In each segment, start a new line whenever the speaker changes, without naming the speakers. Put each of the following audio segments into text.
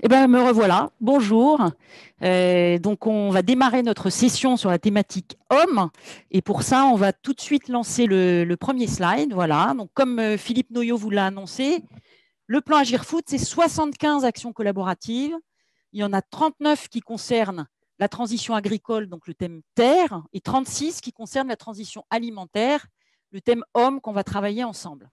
Eh bien, me revoilà. Bonjour. Donc, on va démarrer notre session sur la thématique hommes. Et pour ça, on va tout de suite lancer le premier slide. Voilà. Donc, comme Philippe Noyau vous l'a annoncé, le plan Agir Food, c'est 75 actions collaboratives. Il y en a 39 qui concernent la transition agricole, donc le thème terre, et 36 qui concernent la transition alimentaire, le thème homme qu'on va travailler ensemble.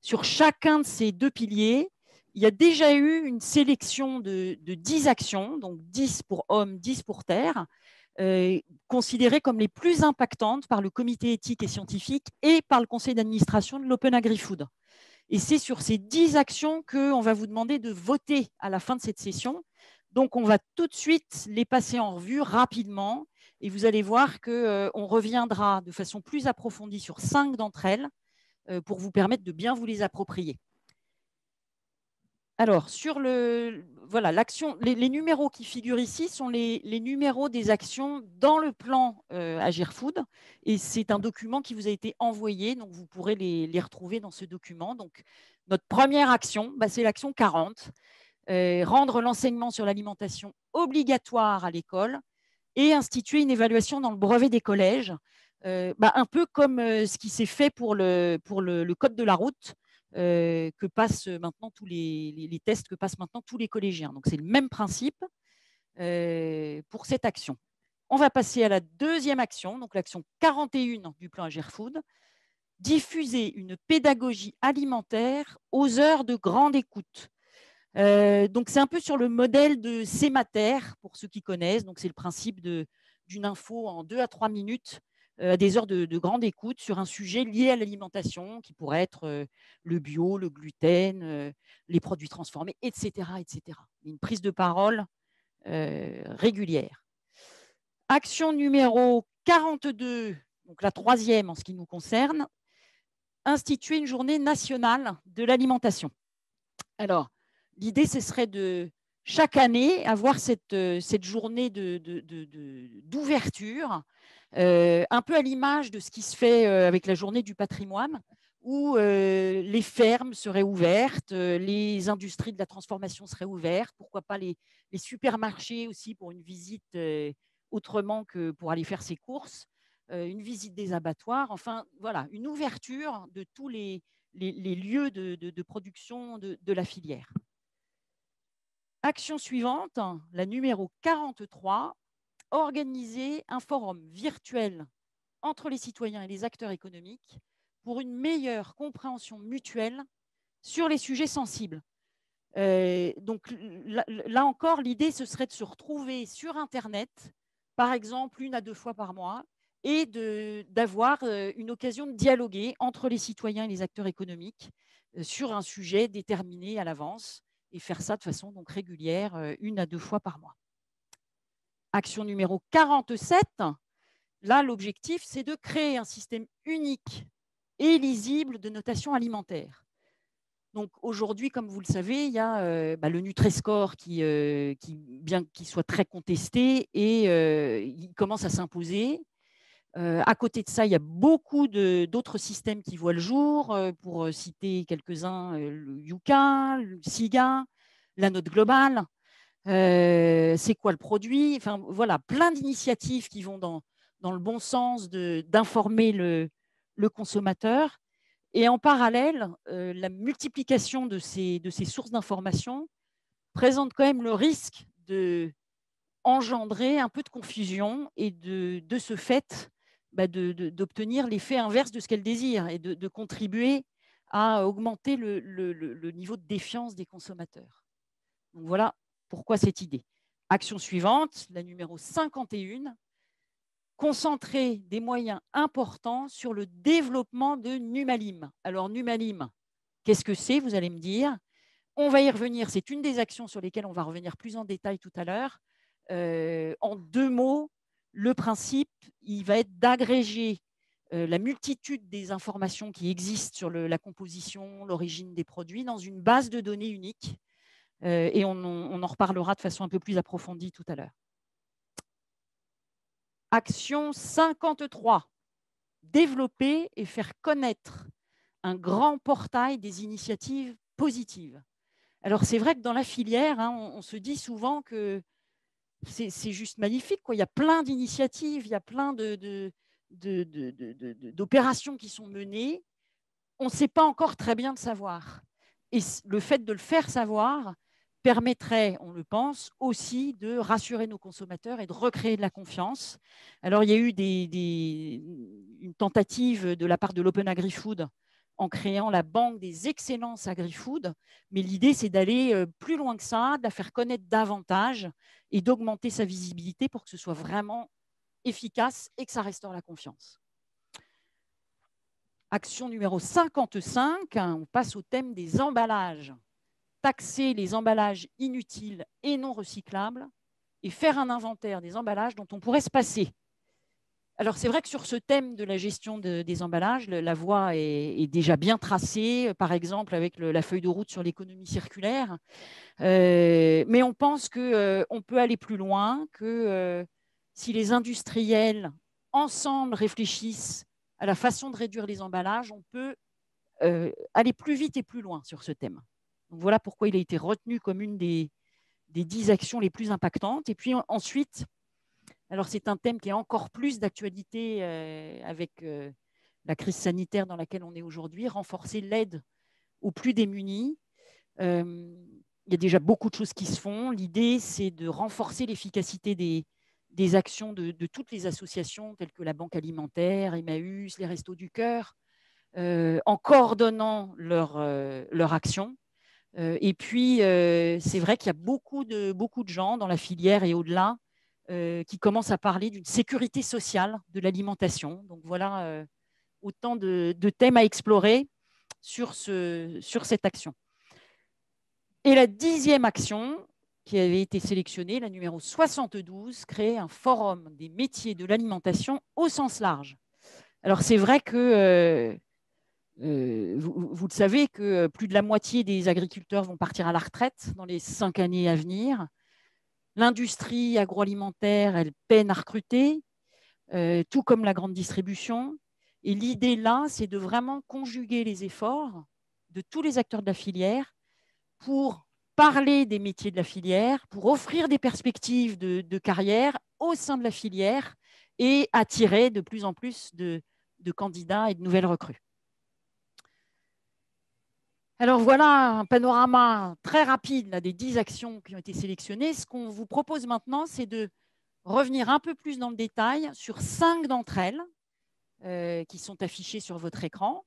Sur chacun de ces deux piliers, il y a déjà eu une sélection de 10 actions, donc 10 pour hommes, 10 pour terre, considérées comme les plus impactantes par le comité éthique et scientifique et par le conseil d'administration de l'Open Agri-Food. Et c'est sur ces 10 actions qu'on va vous demander de voter à la fin de cette session. Donc, on va tout de suite les passer en revue rapidement et vous allez voir qu'on reviendra de façon plus approfondie sur 5 d'entre elles pour vous permettre de bien vous les approprier. Alors, sur voilà, l'action, les numéros qui figurent ici sont les numéros des actions dans le plan Agir Food. Et c'est un document qui vous a été envoyé, donc vous pourrez les retrouver dans ce document. Donc, notre première action, c'est l'action 40, rendre l'enseignement sur l'alimentation obligatoire à l'école et instituer une évaluation dans le brevet des collèges, un peu comme ce qui s'est fait pour le code de la route, que passent maintenant tous les tests que passent maintenant tous les collégiens. Donc, c'est le même principe pour cette action. On va passer à la deuxième action, donc l'action 41 du plan Agir Food, diffuser une pédagogie alimentaire aux heures de grande écoute. Donc, c'est un peu sur le modèle de Cémater, pour ceux qui connaissent. Donc, c'est le principe d'une info en 2 à 3 minutes à des heures de grande écoute sur un sujet lié à l'alimentation, qui pourrait être le bio, le gluten, les produits transformés, etc., etc. Une prise de parole régulière. Action numéro 42, donc la troisième en ce qui nous concerne, instituer une journée nationale de l'alimentation. Alors, l'idée, ce serait de chaque année avoir cette journée d'ouverture, un peu à l'image de ce qui se fait avec la journée du patrimoine, où les fermes seraient ouvertes, les industries de la transformation seraient ouvertes, pourquoi pas les supermarchés aussi pour une visite autrement que pour aller faire ses courses, une visite des abattoirs, enfin voilà, une ouverture de tous les lieux de production de la filière. Action suivante, la numéro 43, organiser un forum virtuel entre les citoyens et les acteurs économiques pour une meilleure compréhension mutuelle sur les sujets sensibles. Donc là encore, l'idée, ce serait de se retrouver sur Internet, par exemple, 1 à 2 fois par mois, et d'avoir une occasion de dialoguer entre les citoyens et les acteurs économiques sur un sujet déterminé à l'avance, et faire ça de façon donc régulière, 1 à 2 fois par mois. Action numéro 47, là, l'objectif, c'est de créer un système unique et lisible de notation alimentaire. Donc aujourd'hui, comme vous le savez, il y a le Nutri-Score bien qu'il soit très contesté, et il commence à s'imposer. À côté de ça, il y a beaucoup d'autres systèmes qui voient le jour. Pour citer quelques-uns, le Yuka, le SIGA, la note globale. C'est quoi le produit? Enfin, voilà, plein d'initiatives qui vont dans le bon sens d'informer le consommateur. Et en parallèle, la multiplication de ces sources d'information présente quand même le risque d'engendrer un peu de confusion et de ce fait d'obtenir l'effet inverse de ce qu'elle désire et de contribuer à augmenter le niveau de défiance des consommateurs. Donc voilà pourquoi cette idée. Action suivante, la numéro 51, concentrer des moyens importants sur le développement de Numalim. Alors Numalim, qu'est-ce que c'est? Vous allez me dire. On va y revenir. C'est une des actions sur lesquelles on va revenir plus en détail tout à l'heure. En 2 mots, le principe, il va être d'agréger la multitude des informations qui existent sur la composition, l'origine des produits dans une base de données unique. Et on en reparlera de façon un peu plus approfondie tout à l'heure. Action 53, développer et faire connaître un grand portail des initiatives positives. Alors, c'est vrai que dans la filière, hein, on se dit souvent que c'est juste magnifique, quoi. Il y a plein d'initiatives, il y a plein d'opérations qui sont menées. On ne sait pas encore très bien le savoir. Et le fait de le faire savoir permettrait, on le pense, aussi de rassurer nos consommateurs et de recréer de la confiance. Alors, il y a eu une tentative de la part de l'Open Agri-Food en créant la banque des excellences agri-food, mais l'idée, c'est d'aller plus loin que ça, de la faire connaître davantage et d'augmenter sa visibilité pour que ce soit vraiment efficace et que ça restaure la confiance. Action numéro 55, on passe au thème des emballages. Taxer les emballages inutiles et non recyclables et faire un inventaire des emballages dont on pourrait se passer. Alors, c'est vrai que sur ce thème de la gestion des emballages, la voie est déjà bien tracée, par exemple avec la feuille de route sur l'économie circulaire. Mais on pense qu'on peut aller plus loin, que si les industriels ensemble réfléchissent à la façon de réduire les emballages, on peut aller plus vite et plus loin sur ce thème. Donc, voilà pourquoi il a été retenu comme une des 10 actions les plus impactantes. Et puis ensuite, alors c'est un thème qui est encore plus d'actualité avec la crise sanitaire dans laquelle on est aujourd'hui, renforcer l'aide aux plus démunis. Il y a déjà beaucoup de choses qui se font. L'idée, c'est de renforcer l'efficacité des actions de toutes les associations telles que la Banque alimentaire, Emmaüs, les Restos du Cœur, en coordonnant leur action. Et puis, c'est vrai qu'il y a beaucoup de gens dans la filière et au-delà qui commencent à parler d'une sécurité sociale de l'alimentation. Donc voilà autant de thèmes à explorer sur cette action. Et la 10e action qui avait été sélectionnée, la numéro 72, créer un forum des métiers de l'alimentation au sens large. Alors c'est vrai que vous le savez que plus de la moitié des agriculteurs vont partir à la retraite dans les 5 années à venir. L'industrie agroalimentaire, elle peine à recruter, tout comme la grande distribution. Et l'idée là, c'est de vraiment conjuguer les efforts de tous les acteurs de la filière pour parler des métiers de la filière, pour offrir des perspectives de carrière au sein de la filière et attirer de plus en plus de candidats et de nouvelles recrues. Alors voilà un panorama très rapide là, des 10 actions qui ont été sélectionnées. Ce qu'on vous propose maintenant, c'est de revenir un peu plus dans le détail sur 5 d'entre elles qui sont affichées sur votre écran.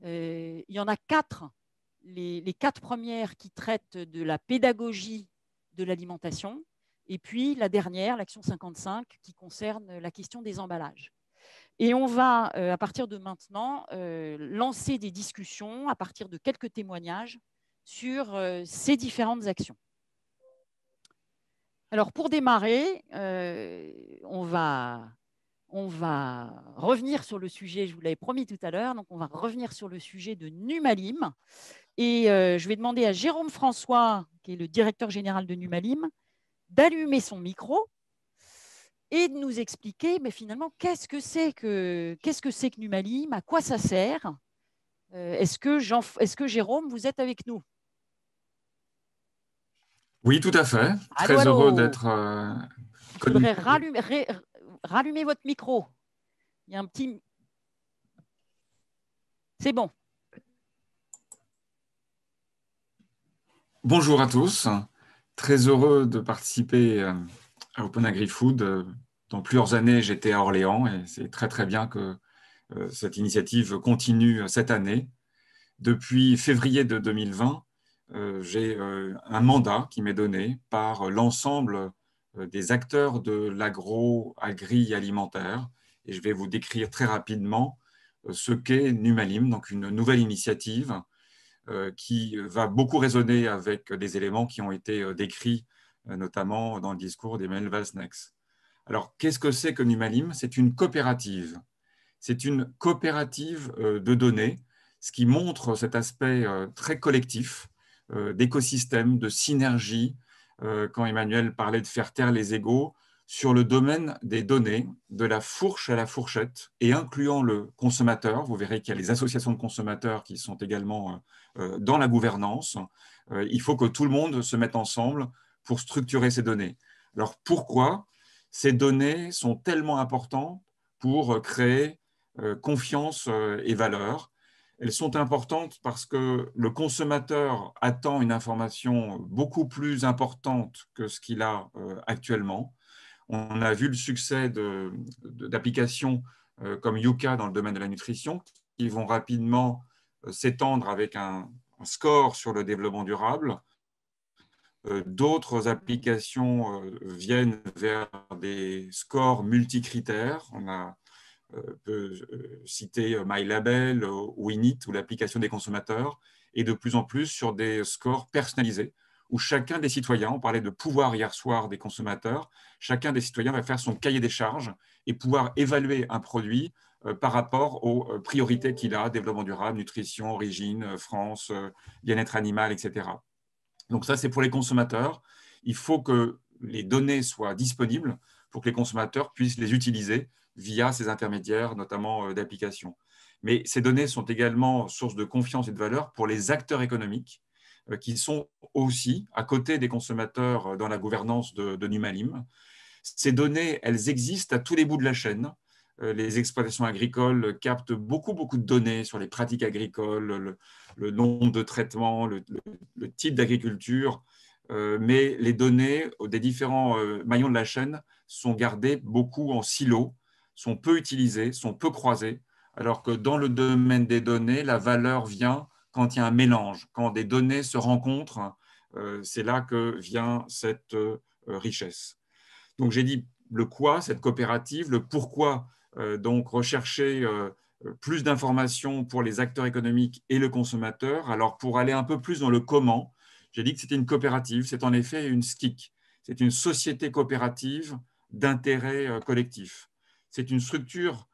Il y en a 4, les 4 premières qui traitent de la pédagogie de l'alimentation, et puis la dernière, l'action 55, qui concerne la question des emballages. Et on va, à partir de maintenant, lancer des discussions à partir de quelques témoignages sur ces différentes actions. Alors, pour démarrer, on va revenir sur le sujet, je vous l'avais promis tout à l'heure, donc on va revenir sur le sujet de Numalim. Et je vais demander à Jérôme François, qui est le directeur général de Numalim, d'allumer son micro et de nous expliquer mais finalement qu'est-ce que c'est que Numalim, à quoi ça sert. Est-ce que Jérôme, vous êtes avec nous?
Oui, tout à fait.
Allô,
Très heureux
allô.
d'être
Il faudrait
connecté.
rallumer votre micro. Il y a un petit... C'est bon.
Bonjour à tous. Très heureux de participer à Open Agri-Food. Dans plusieurs années, j'étais à Orléans et c'est très très bien que cette initiative continue cette année. Depuis février de 2020, j'ai un mandat qui m'est donné par l'ensemble des acteurs de l'agro-agri-alimentaire et je vais vous décrire très rapidement ce qu'est Numalim, donc une nouvelle initiative qui va beaucoup résonner avec des éléments qui ont été décrits notamment dans le discours d'Emmanuel Valsnex. Alors, qu'est-ce que c'est que Numalim? C'est une coopérative. C'est une coopérative de données, ce qui montre cet aspect très collectif d'écosystème, de synergie, quand Emmanuel parlait de faire taire les égos, sur le domaine des données, de la fourche à la fourchette, et incluant le consommateur. Vous verrez qu'il y a les associations de consommateurs qui sont également dans la gouvernance, Il faut que tout le monde se mette ensemble pour structurer ces données. Alors pourquoi ces données sont tellement importantes pour créer confiance et valeur? Elles sont importantes parce que le consommateur attend une information beaucoup plus importante que ce qu'il a actuellement. On a vu le succès d'applications comme Yuka dans le domaine de la nutrition qui vont rapidement s'étendre avec un score sur le développement durable. D'autres applications viennent vers des scores multicritères. On a peut citer MyLabel ou Init ou l'application des consommateurs, et de plus en plus sur des scores personnalisés où chacun des citoyens, on parlait de pouvoir hier soir des consommateurs, chacun des citoyens va faire son cahier des charges et pouvoir évaluer un produit par rapport aux priorités qu'il a, développement durable, nutrition, origine, France, bien-être animal, etc. Donc ça, c'est pour les consommateurs. Il faut que les données soient disponibles pour que les consommateurs puissent les utiliser via ces intermédiaires, notamment d'applications. Mais ces données sont également source de confiance et de valeur pour les acteurs économiques qui sont aussi à côté des consommateurs dans la gouvernance de Numalim. Ces données, elles existent à tous les bouts de la chaîne. Les exploitations agricoles captent beaucoup, beaucoup de données sur les pratiques agricoles, le nombre de traitements, le type d'agriculture, mais les données des différents maillons de la chaîne sont gardées beaucoup en silo, sont peu utilisées, sont peu croisées, alors que dans le domaine des données, la valeur vient quand il y a un mélange, quand des données se rencontrent, c'est là que vient cette richesse. Donc j'ai dit le quoi, cette coopérative, le pourquoi, donc rechercher plus d'informations pour les acteurs économiques et le consommateur. Alors pour aller un peu plus dans le comment, j'ai dit que c'était une coopérative, c'est en effet une SCIC, c'est une société coopérative d'intérêt collectif. C'est une structure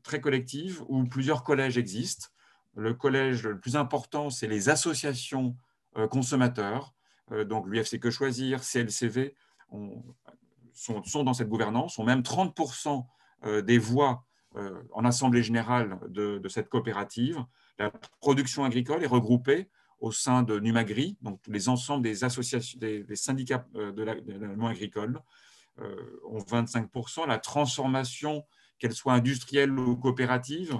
très collective où plusieurs collèges existent. Le collège le plus important, c'est les associations consommateurs, donc l'UFC Que Choisir, CLCV, sont dans cette gouvernance, ont même 30% des voix en assemblée générale de cette coopérative. La production agricole est regroupée au sein de Numagri, donc les ensembles des associations, des syndicats de l'aliment agricole ont 25%. La transformation, qu'elle soit industrielle ou coopérative,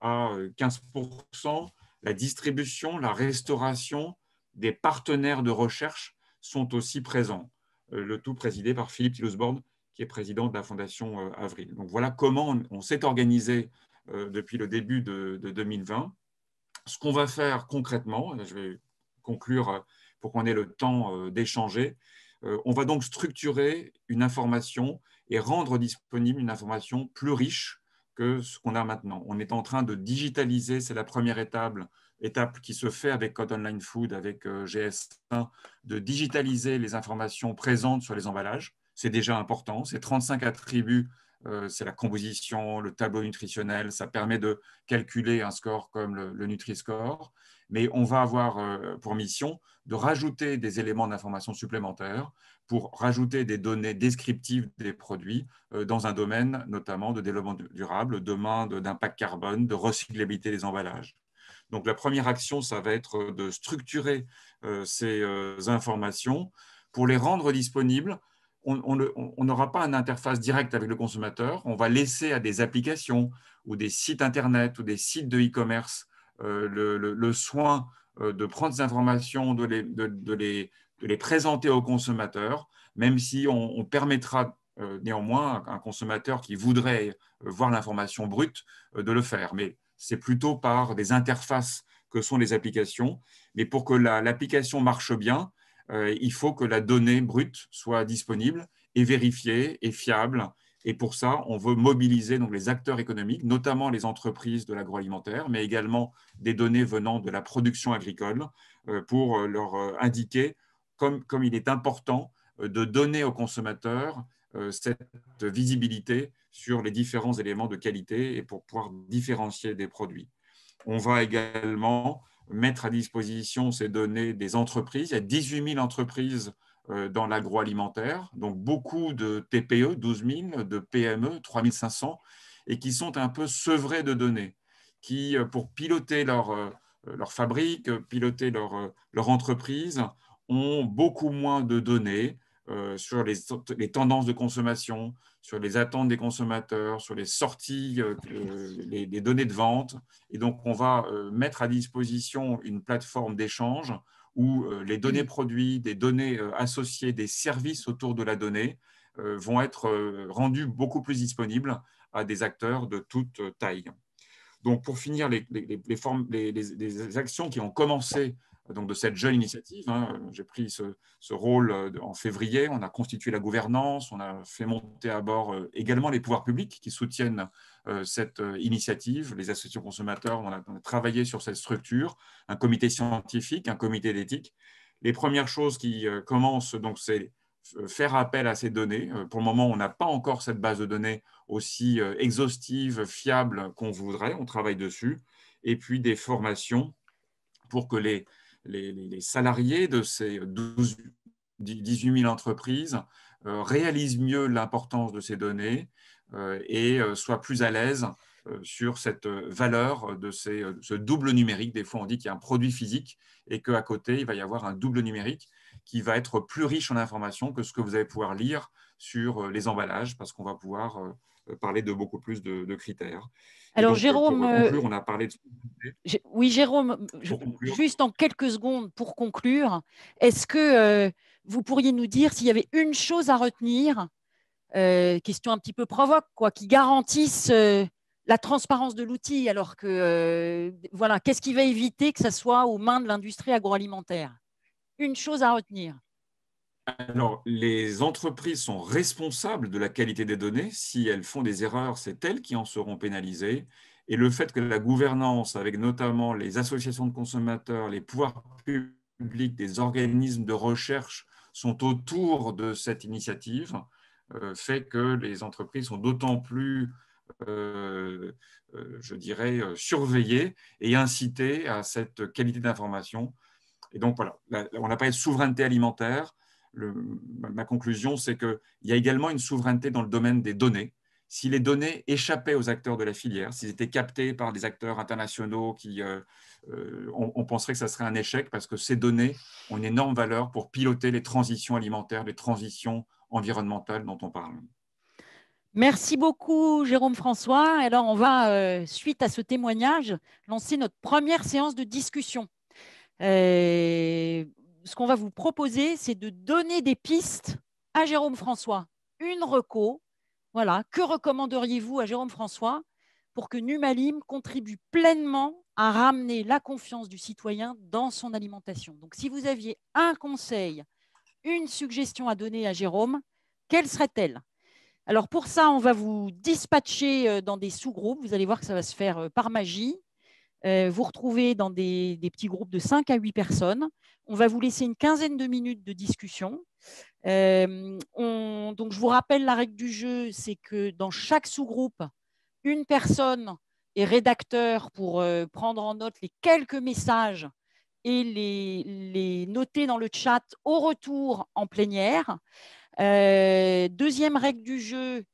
à 15%. La distribution, la restauration, des partenaires de recherche sont aussi présents. Le tout présidé par Philippe Tillousborn, qui est président de la Fondation Avril. Donc voilà comment on s'est organisé depuis le début de 2020. Ce qu'on va faire concrètement, je vais conclure pour qu'on ait le temps d'échanger, on va donc structurer une information et rendre disponible une information plus riche que ce qu'on a maintenant. On est en train de digitaliser, c'est la première étape qui se fait avec Code Online Food, avec GS1, de digitaliser les informations présentes sur les emballages. C'est déjà important, c'est 35 attributs, c'est la composition, le tableau nutritionnel, ça permet de calculer un score comme le Nutri-Score, mais on va avoir pour mission de rajouter des éléments d'information supplémentaires pour rajouter des données descriptives des produits dans un domaine notamment de développement durable, demain d'impact carbone, de recyclabilité des emballages. Donc la première action, ça va être de structurer ces informations pour les rendre disponibles. On n'aura pas une interface directe avec le consommateur, on va laisser à des applications ou des sites Internet ou des sites de e-commerce le soin de prendre ces informations, de les présenter aux consommateurs, même si on permettra néanmoins à un consommateur qui voudrait voir l'information brute de le faire. Mais c'est plutôt par des interfaces que sont les applications. Mais pour que l'application marche bien, il faut que la donnée brute soit disponible et vérifiée et fiable. Et pour ça, on veut mobiliser donc les acteurs économiques, notamment les entreprises de l'agroalimentaire, mais également des données venant de la production agricole, pour leur indiquer, comme il est important de donner aux consommateurs cette visibilité sur les différents éléments de qualité et pour pouvoir différencier des produits. On va également mettre à disposition ces données des entreprises. Il y a 18 000 entreprises dans l'agroalimentaire, donc beaucoup de TPE, 12 000, de PME, 3 500, et qui sont un peu sevrés de données, qui, pour piloter leur fabrique, piloter leur entreprise, ont beaucoup moins de données sur les tendances de consommation, sur les attentes des consommateurs, sur les sorties, les données de vente. Et donc, on va mettre à disposition une plateforme d'échange où les données produits, des données associées, des services autour de la donnée vont être rendues beaucoup plus disponibles à des acteurs de toute taille. Donc, pour finir, les actions qui ont commencé donc, de cette jeune initiative, hein, j'ai pris ce rôle en février, on a constitué la gouvernance, on a fait monter à bord également les pouvoirs publics qui soutiennent cette initiative, les associations consommateurs, on a travaillé sur cette structure, un comité scientifique, un comité d'éthique. Les premières choses qui commencent, donc, c'est faire appel à ces données. Pour le moment, on n'a pas encore cette base de données aussi exhaustive, fiable qu'on voudrait. On travaille dessus. Et puis des formations pour que les salariés de ces 18 000 entreprises réalisent mieux l'importance de ces données et soient plus à l'aise sur cette valeur de ce double numérique. Des fois, on dit qu'il y a un produit physique et qu'à côté, il va y avoir un double numérique qui va être plus riche en informations que ce que vous allez pouvoir lire sur les emballages, parce qu'on va pouvoir parler de beaucoup plus de critères. Et
Alors,
donc,
Jérôme,
pour conclure, on a parlé de...
oui, Jérôme, juste en quelques secondes pour conclure, est-ce que vous pourriez nous dire s'il y avait une chose à retenir, question un petit peu provoque, quoi, qui garantisse la transparence de l'outil, alors que, voilà, qu'est-ce qui va éviter que ça soit aux mains de l'industrie agroalimentaire? Une chose à retenir.
Alors, les entreprises sont responsables de la qualité des données. Si elles font des erreurs, c'est elles qui en seront pénalisées. Et le fait que la gouvernance, avec notamment les associations de consommateurs, les pouvoirs publics, des organismes de recherche, sont autour de cette initiative, fait que les entreprises sont d'autant plus, je dirais, surveillées et incitées à cette qualité d'information. Et donc, voilà, on n'a pas de souveraineté alimentaire. Ma conclusion, c'est qu'il y a également une souveraineté dans le domaine des données. Si les données échappaient aux acteurs de la filière, s'ils étaient captés par des acteurs internationaux, on penserait que ça serait un échec parce que ces données ont une énorme valeur pour piloter les transitions alimentaires, les transitions environnementales dont on parle.
Merci beaucoup, Jérôme François. Alors, on va, suite à ce témoignage, lancer notre première séance de discussion. Ce qu'on va vous proposer, c'est de donner des pistes à Jérôme François. Une reco, voilà. Que recommanderiez-vous à Jérôme François pour que Numalim contribue pleinement à ramener la confiance du citoyen dans son alimentation? Donc, si vous aviez un conseil, une suggestion à donner à Jérôme, quelle serait-elle? Alors, pour ça, on va vous dispatcher dans des sous-groupes. Vous allez voir que ça va se faire par magie. Vous retrouvez dans des petits groupes de 5 à 8 personnes. On va vous laisser une quinzaine de minutes de discussion. Donc, je vous rappelle la règle du jeu, c'est que dans chaque sous-groupe, une personne est rédacteur pour prendre en note les quelques messages et les noter dans le chat au retour en plénière. Deuxième règle du jeu,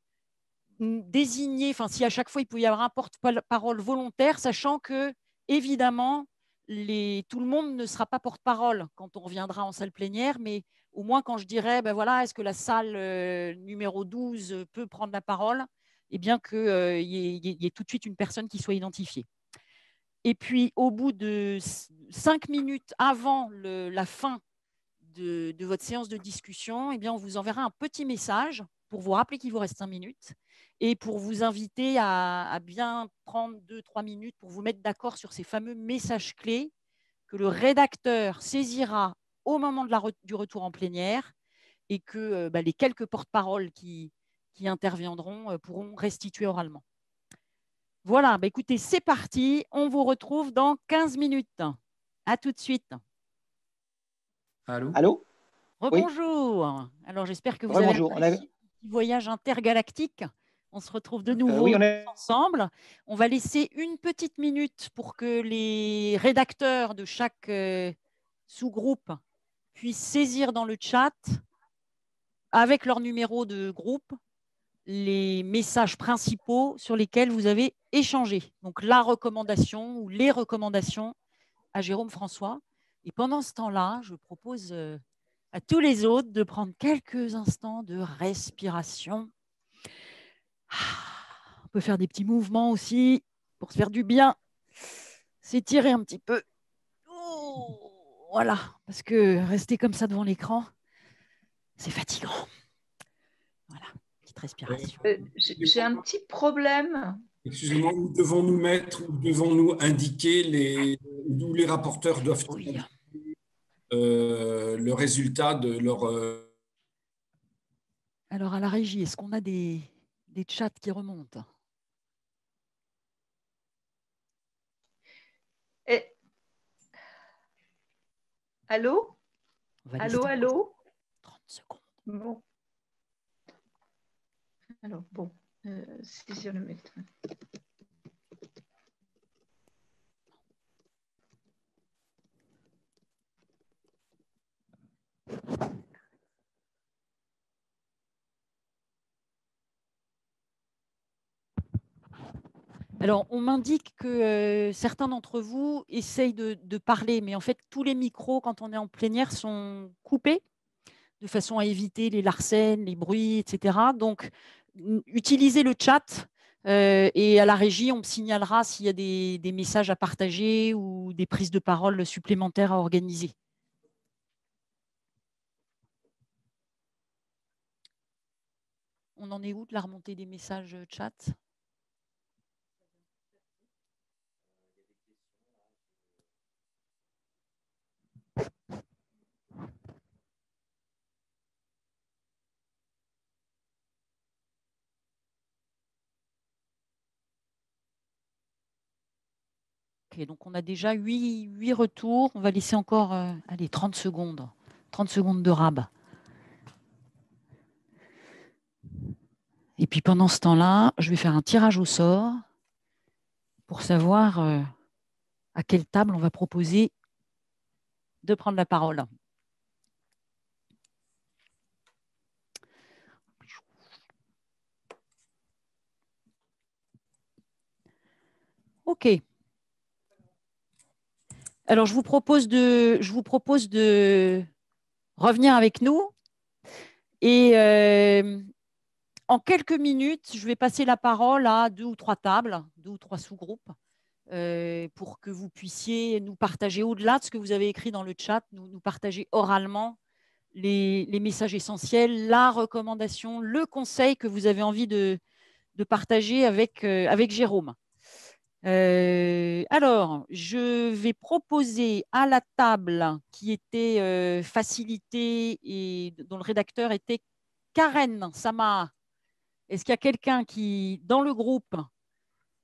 désigner, enfin si à chaque fois il peut y avoir un porte-parole volontaire, sachant que évidemment tout le monde ne sera pas porte-parole quand on reviendra en salle plénière, mais au moins quand je dirais, ben voilà, est-ce que la salle numéro 12 peut prendre la parole, et bien qu'il y ait tout de suite une personne qui soit identifiée. Et puis au bout de 5 minutes avant la fin de votre séance de discussion, eh bien, on vous enverra un petit message pour vous rappeler qu'il vous reste 5 minutes et pour vous inviter à bien prendre 2-3 minutes pour vous mettre d'accord sur ces fameux messages clés que le rédacteur saisira au moment du retour en plénière et que les quelques porte-paroles qui interviendront pourront restituer oralement. Voilà, écoutez, c'est parti. On vous retrouve dans 15 minutes. À tout de suite.
Allô? Allô?
Rebonjour. Alors, j'espère que vous avez apprécié ce petit voyage intergalactique. On se retrouve de nouveau ensemble. On va laisser une petite minute pour que les rédacteurs de chaque sous-groupe puissent saisir dans le chat, avec leur numéro de groupe, les messages principaux sur lesquels vous avez échangé. Donc, la recommandation ou les recommandations à Jérôme François. Et pendant ce temps-là, je propose à tous les autres de prendre quelques instants de respiration. On peut faire des petits mouvements aussi pour se faire du bien. S'étirer un petit peu. Oh, voilà, parce que rester comme ça devant l'écran, c'est fatigant. Voilà, petite respiration.
J'ai un petit problème.
Excusez-moi, où devons-nous mettre, où devons-nous indiquer d'où les rapporteurs doivent
Oui.
le résultat de leur.
Alors, à la régie, est-ce qu'on a des chats qui remontent?
Et... Allô?
Allô,
allô?
30 secondes.
Bon. Alors, bon, si je le mets.
Alors, on m'indique que certains d'entre vous essayent de parler, mais en fait, tous les micros, quand on est en plénière, sont coupés de façon à éviter les larcènes, les bruits, etc. Donc, utilisez le chat et à la régie, on me signalera s'il y a des messages à partager ou des prises de parole supplémentaires à organiser. On en est où de la remontée des messages chat ? Ok, donc on a déjà 8 retours. On va laisser encore 30 secondes. 30 secondes de rab. Et puis pendant ce temps-là, je vais faire un tirage au sort pour savoir à quelle table on va proposer de prendre la parole. OK. Alors, je vous propose de revenir avec nous. Et en quelques minutes, je vais passer la parole à 2 ou 3 tables, 2 ou 3 sous-groupes, pour que vous puissiez nous partager, au-delà de ce que vous avez écrit dans le chat, nous partager oralement les messages essentiels, la recommandation, le conseil que vous avez envie de partager avec Jérôme. Alors, je vais proposer à la table qui était facilitée et dont le rédacteur était Karen Sama. Est-ce qu'il y a quelqu'un dans le groupe,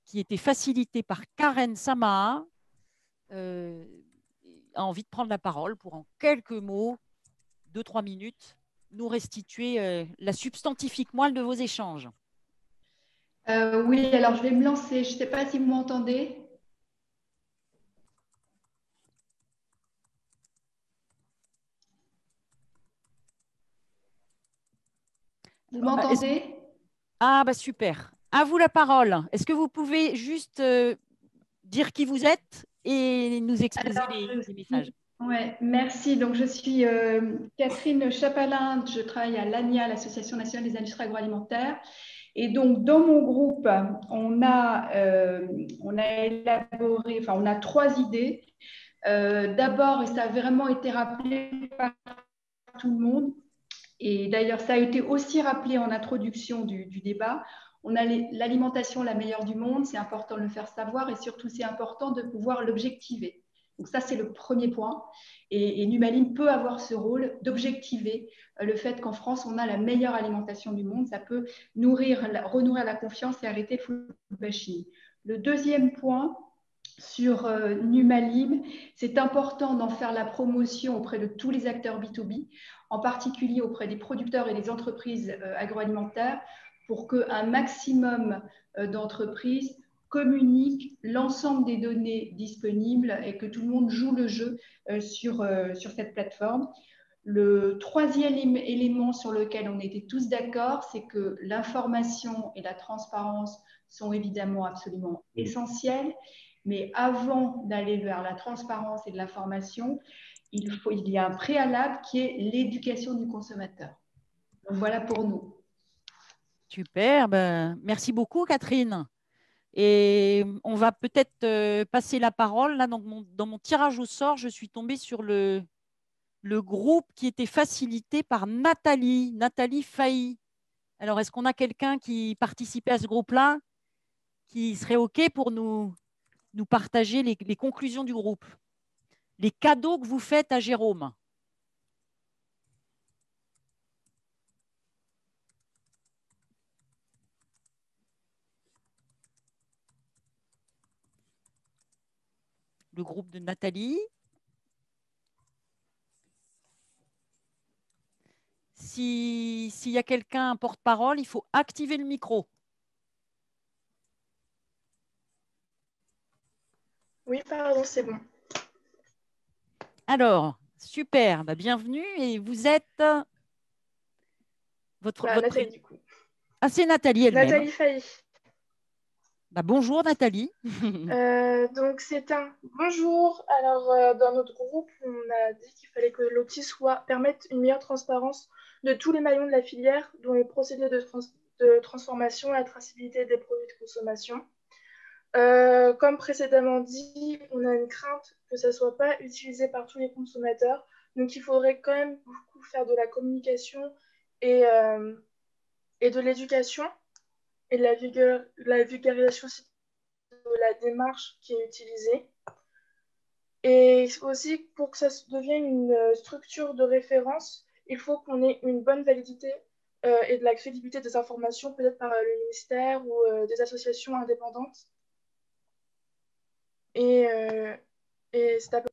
qui était facilité par Karen Sama, a envie de prendre la parole pour en quelques mots, 2-3 minutes, nous restituer la substantifique moelle de vos échanges?
Oui, alors je vais me lancer. Je ne sais pas si vous m'entendez. Vous m'entendez?
Ah, bah super. À vous la parole. Est-ce que vous pouvez juste dire qui vous êtes et nous exposer les messages?
Ouais, merci. Donc, je suis Catherine Chapalin. Je travaille à l'ANIA, l'Association nationale des industries agroalimentaires. Et donc, dans mon groupe, on a élaboré, enfin, on a 3 idées. D'abord, et ça a vraiment été rappelé par tout le monde, et d'ailleurs, ça a été aussi rappelé en introduction du débat, on a l'alimentation la meilleure du monde, c'est important de le faire savoir et surtout, c'est important de pouvoir l'objectiver. Donc ça, c'est le premier point. Et Numalim peut avoir ce rôle d'objectiver le fait qu'en France, on a la meilleure alimentation du monde. Ça peut renourrir la confiance et arrêter le food bashing. Le deuxième point, sur Numalim, c'est important d'en faire la promotion auprès de tous les acteurs B2B, en particulier auprès des producteurs et des entreprises agroalimentaires, pour qu'un maximum d'entreprises communiquent l'ensemble des données disponibles et que tout le monde joue le jeu sur cette plateforme. Le troisième élément sur lequel on était tous d'accord, c'est que l'information et la transparence sont évidemment absolument essentielles, Mais avant d'aller vers la transparence et de la formation, il y a un préalable qui est l'éducation du consommateur. Donc voilà pour nous.
Super, ben, merci beaucoup Catherine. Et on va peut-être passer la parole. Là, dans mon tirage au sort, je suis tombée sur le groupe qui était facilité par Nathalie Failly. Alors, est-ce qu'on a quelqu'un qui participait à ce groupe-là qui serait OK pour nous partager les conclusions du groupe? Les cadeaux que vous faites à Jérôme. Le groupe de Nathalie. S'il y a quelqu'un, un porte-parole, il faut activer le micro.
Oui, pardon, c'est bon.
Alors, super, bah, bienvenue. Et vous êtes votre
Nathalie, du coup.
Ah, c'est Nathalie elle-même.
Nathalie Failly.
Bah, bonjour Nathalie.
Donc c'est un bonjour. Alors dans notre groupe, on a dit qu'il fallait que l'outil permette une meilleure transparence de tous les maillons de la filière, dont les procédés de transformation et la traçabilité des produits de consommation. Comme précédemment dit, on a une crainte que ça ne soit pas utilisé par tous les consommateurs. Donc il faudrait quand même beaucoup faire de la communication et de l'éducation et de la vulgarisation de la démarche qui est utilisée. Et aussi, pour que ça devienne une structure de référence, il faut qu'on ait une bonne validité et de la crédibilité des informations, peut-être par le ministère ou des associations indépendantes. Et c'est à peu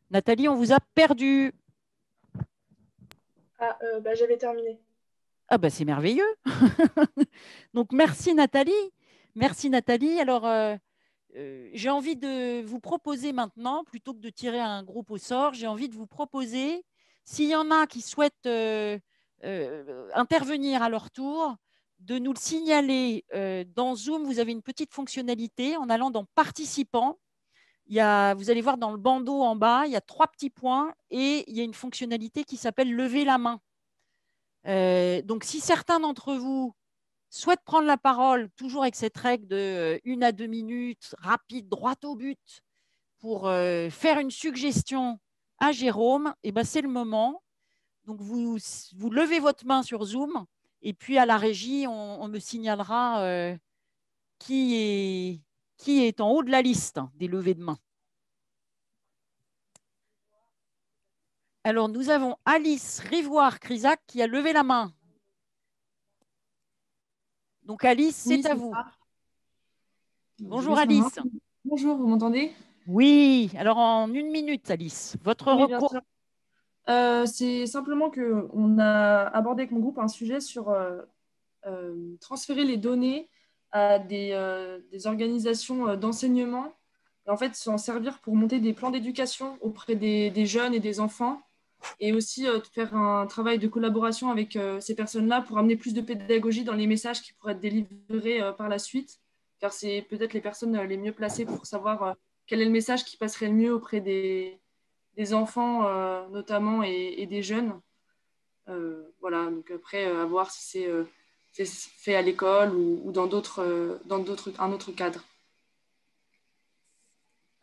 Nathalie, on vous a perdu.
j'avais terminé.
Ah bah c'est merveilleux. Donc merci Nathalie. Merci Nathalie. Alors j'ai envie de vous proposer maintenant, plutôt que de tirer un groupe au sort, j'ai envie de vous proposer, s'il y en a qui souhaitent intervenir à leur tour, de nous le signaler. Dans Zoom, vous avez une petite fonctionnalité en allant dans participants. Vous allez voir dans le bandeau en bas, il y a 3 petits points et il y a une fonctionnalité qui s'appelle lever la main. Donc, si certains d'entre vous souhaitent prendre la parole, toujours avec cette règle de 1 à 2 minutes, rapide, droit au but, pour faire une suggestion à Jérôme, et ben, c'est le moment. Donc, vous levez votre main sur Zoom et puis à la régie, on me signalera qui est en haut de la liste des levées de main. Alors, nous avons Alice Rivoire-Crisac qui a levé la main. Donc, Alice, c'est à vous. Bonjour, Alice.
Bonjour, vous m'entendez?
Oui, alors en 1 minute, Alice, votre
Oui, bien
recours.
sûr. C'est simplement qu'on a abordé avec mon groupe un sujet sur transférer les données à des organisations d'enseignement et en fait s'en servir pour monter des plans d'éducation auprès des jeunes et des enfants et aussi faire un travail de collaboration avec ces personnes-là pour amener plus de pédagogie dans les messages qui pourraient être délivrés par la suite, car c'est peut-être les personnes les mieux placées pour savoir quel est le message qui passerait le mieux auprès des enfants notamment et des jeunes. Voilà, donc après, à voir si c'est fait à l'école ou dans un autre cadre.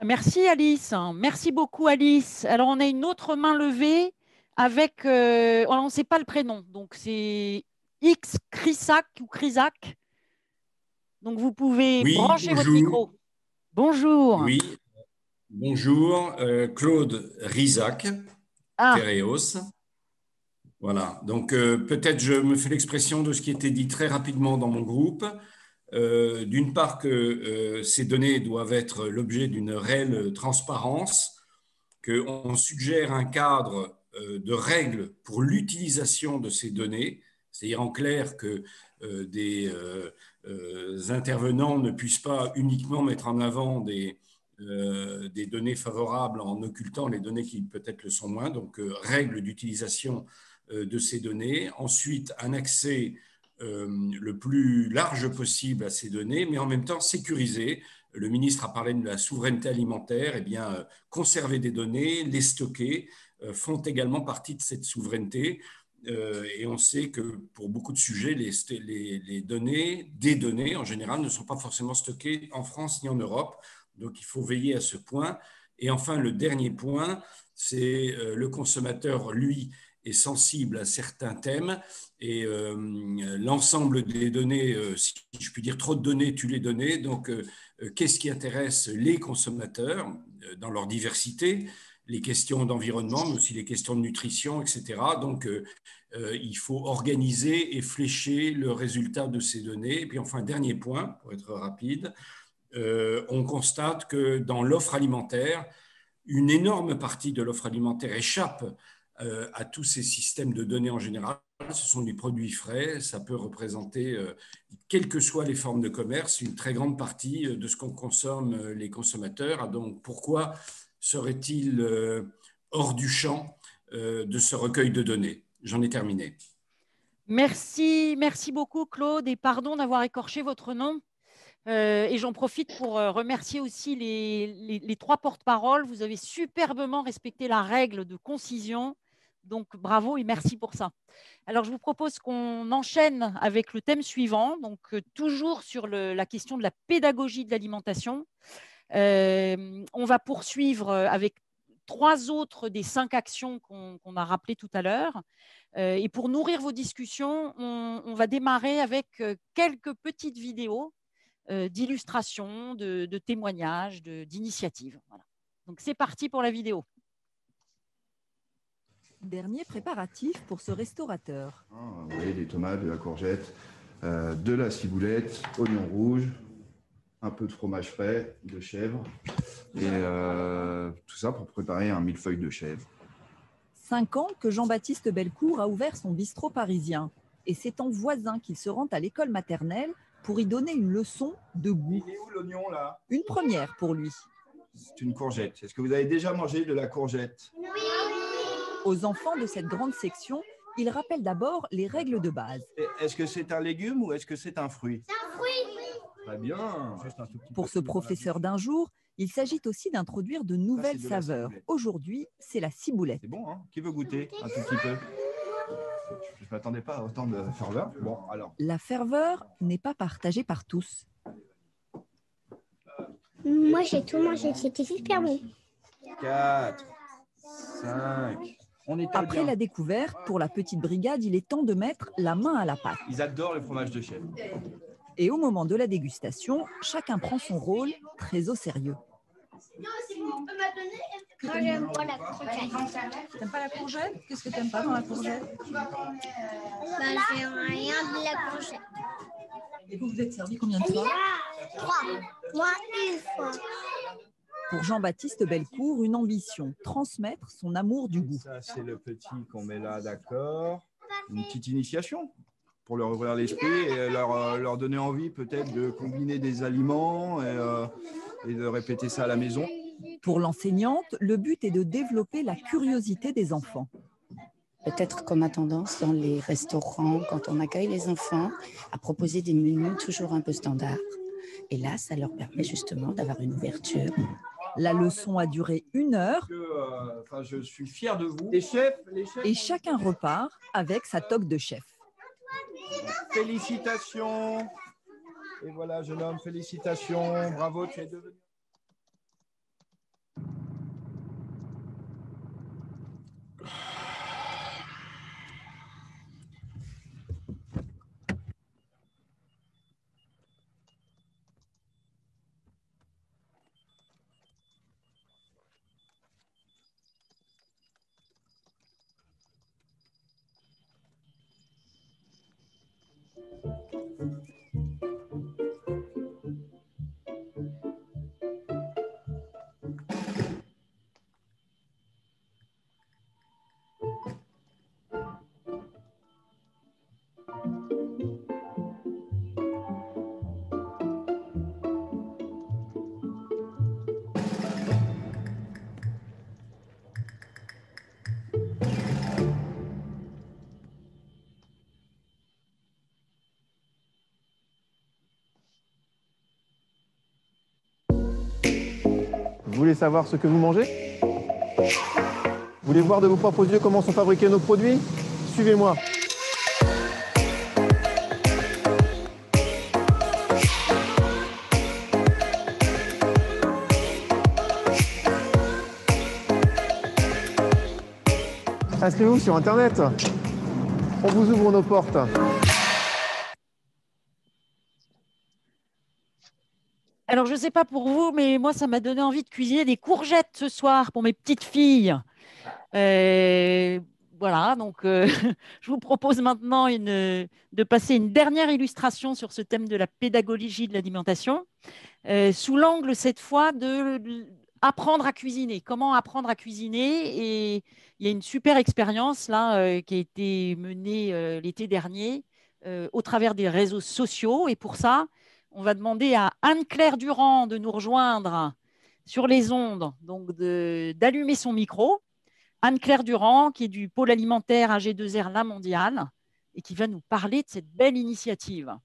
Merci, Alice. Merci beaucoup, Alice. Alors, on a une autre main levée avec, on ne sait pas le prénom, donc c'est X Crisac ou Crisac. Donc, vous pouvez brancher votre micro. Bonjour.
Oui, bonjour, Claude Rizac, Tereos. Voilà, donc peut-être je me fais l'expression de ce qui était dit très rapidement dans mon groupe. D'une part que ces données doivent être l'objet d'une réelle transparence, qu'on suggère un cadre de règles pour l'utilisation de ces données, c'est-à-dire en clair que des intervenants ne puissent pas uniquement mettre en avant des données favorables en occultant les données qui peut-être le sont moins, donc règles d'utilisation de ces données. Ensuite, un accès le plus large possible à ces données, mais en même temps sécuriser. Le ministre a parlé de la souveraineté alimentaire. Eh bien, conserver des données, les stocker, font également partie de cette souveraineté. Et on sait que pour beaucoup de sujets, des données en général ne sont pas forcément stockées en France ni en Europe. Donc, il faut veiller à ce point. Et enfin, le dernier point, c'est le consommateur, lui, est sensible à certains thèmes et l'ensemble des données, si je puis dire, trop de données tue les données. Donc, qu'est-ce qui intéresse les consommateurs dans leur diversité? Les questions d'environnement, mais aussi les questions de nutrition, etc. Donc, il faut organiser et flécher le résultat de ces données. Et puis, enfin, dernier point, pour être rapide, on constate que dans l'offre alimentaire, une énorme partie de l'offre alimentaire échappe à tous ces systèmes de données en général. Ce sont des produits frais, ça peut représenter, quelles que soient les formes de commerce, une très grande partie de ce qu'on consomme les consommateurs. Donc, pourquoi serait-il hors du champ de ce recueil de données? J'en ai terminé.
Merci beaucoup, Claude, et pardon d'avoir écorché votre nom. Et j'en profite pour remercier aussi les trois porte-paroles. Vous avez superbement respecté la règle de concision. Donc, bravo et merci pour ça. Alors, je vous propose qu'on enchaîne avec le thème suivant, donc toujours sur la question de la pédagogie de l'alimentation. On va poursuivre avec 3 autres des 5 actions qu'on a rappelées tout à l'heure. Et pour nourrir vos discussions, on va démarrer avec quelques petites vidéos d'illustrations, de témoignages, d'initiatives. Voilà. Donc, c'est parti pour la vidéo.
Dernier préparatif pour ce restaurateur.
Vous voyez, des tomates, de la courgette, de la ciboulette, oignons rouges, un peu de fromage frais, de chèvre, et tout ça pour préparer un millefeuille de chèvre.
5 ans que Jean-Baptiste Bellecour a ouvert son bistrot parisien. Et c'est en voisin qu'il se rend à l'école maternelle pour y donner une leçon de goût.
Il est où l'oignon là?
Une première pour lui.
C'est une courgette. Est-ce que vous avez déjà mangé de la courgette?
Oui. Aux enfants de cette grande section, il rappelle d'abord les règles de base.
Est-ce que c'est un légume ou est-ce que c'est un fruit?
C'est un fruit.
Très bien.
Pour ce professeur d'un jour, il s'agit aussi d'introduire de nouvelles saveurs. Aujourd'hui, c'est la ciboulette.
C'est bon, hein? Qui veut goûter un tout petit peu? Je ne m'attendais pas à autant de ferveur. Bon, alors.
La ferveur n'est pas partagée par tous.
Moi, j'ai tout mangé. C'était super bon.
4, 5.
Après la découverte, pour la petite brigade, il est temps de mettre la main à la pâte.
Ils adorent le fromage de chèvre.
Et au moment de la dégustation, chacun prend son rôle très au sérieux.
Moi, j'aime pas la courgette.
T'aimes pas la courgette? Qu'est-ce que t'aimes pas dans la courgette?
J'aime rien de la courgette.
Et vous êtes servi combien de fois?
3. Moi, 1 fois.
Pour Jean-Baptiste Bellecour, une ambition, transmettre son amour du goût.
Ça, c'est le petit qu'on met là, d'accord. Une petite initiation pour leur ouvrir l'esprit et leur donner envie peut-être de combiner des aliments et de répéter ça à la maison.
Pour l'enseignante, le but est de développer la curiosité des enfants.
Peut-être qu'on a tendance dans les restaurants, quand on accueille les enfants, à proposer des menus toujours un peu standards. Et là, ça leur permet justement d'avoir une ouverture.
La leçon a duré 1 heure.
Je suis fier de vous.
Et chacun repart avec sa toque de chef.
Félicitations. Et voilà, jeune homme, félicitations. Bravo, tu es devenu...
voulez savoir ce que vous mangez? Vous voulez voir de vos propres yeux comment sont fabriqués nos produits? Suivez-moi. Inscrivez-vous sur Internet. On vous ouvre nos portes.
Alors, je ne sais pas pour vous, mais moi, ça m'a donné envie de cuisiner des courgettes ce soir pour mes petites filles. Voilà, donc je vous propose maintenant de passer une dernière illustration sur ce thème de la pédagogie de l'alimentation, sous l'angle cette fois de apprendre à cuisiner. Comment apprendre à cuisiner? Et il y a une super expérience là qui a été menée l'été dernier au travers des réseaux sociaux. Et pour ça, on va demander à Anne-Claire Durand de nous rejoindre sur les ondes, donc d'allumer son micro. Anne-Claire Durand, qui est du pôle alimentaire AG2R La Mondiale et qui va nous parler de cette belle initiative.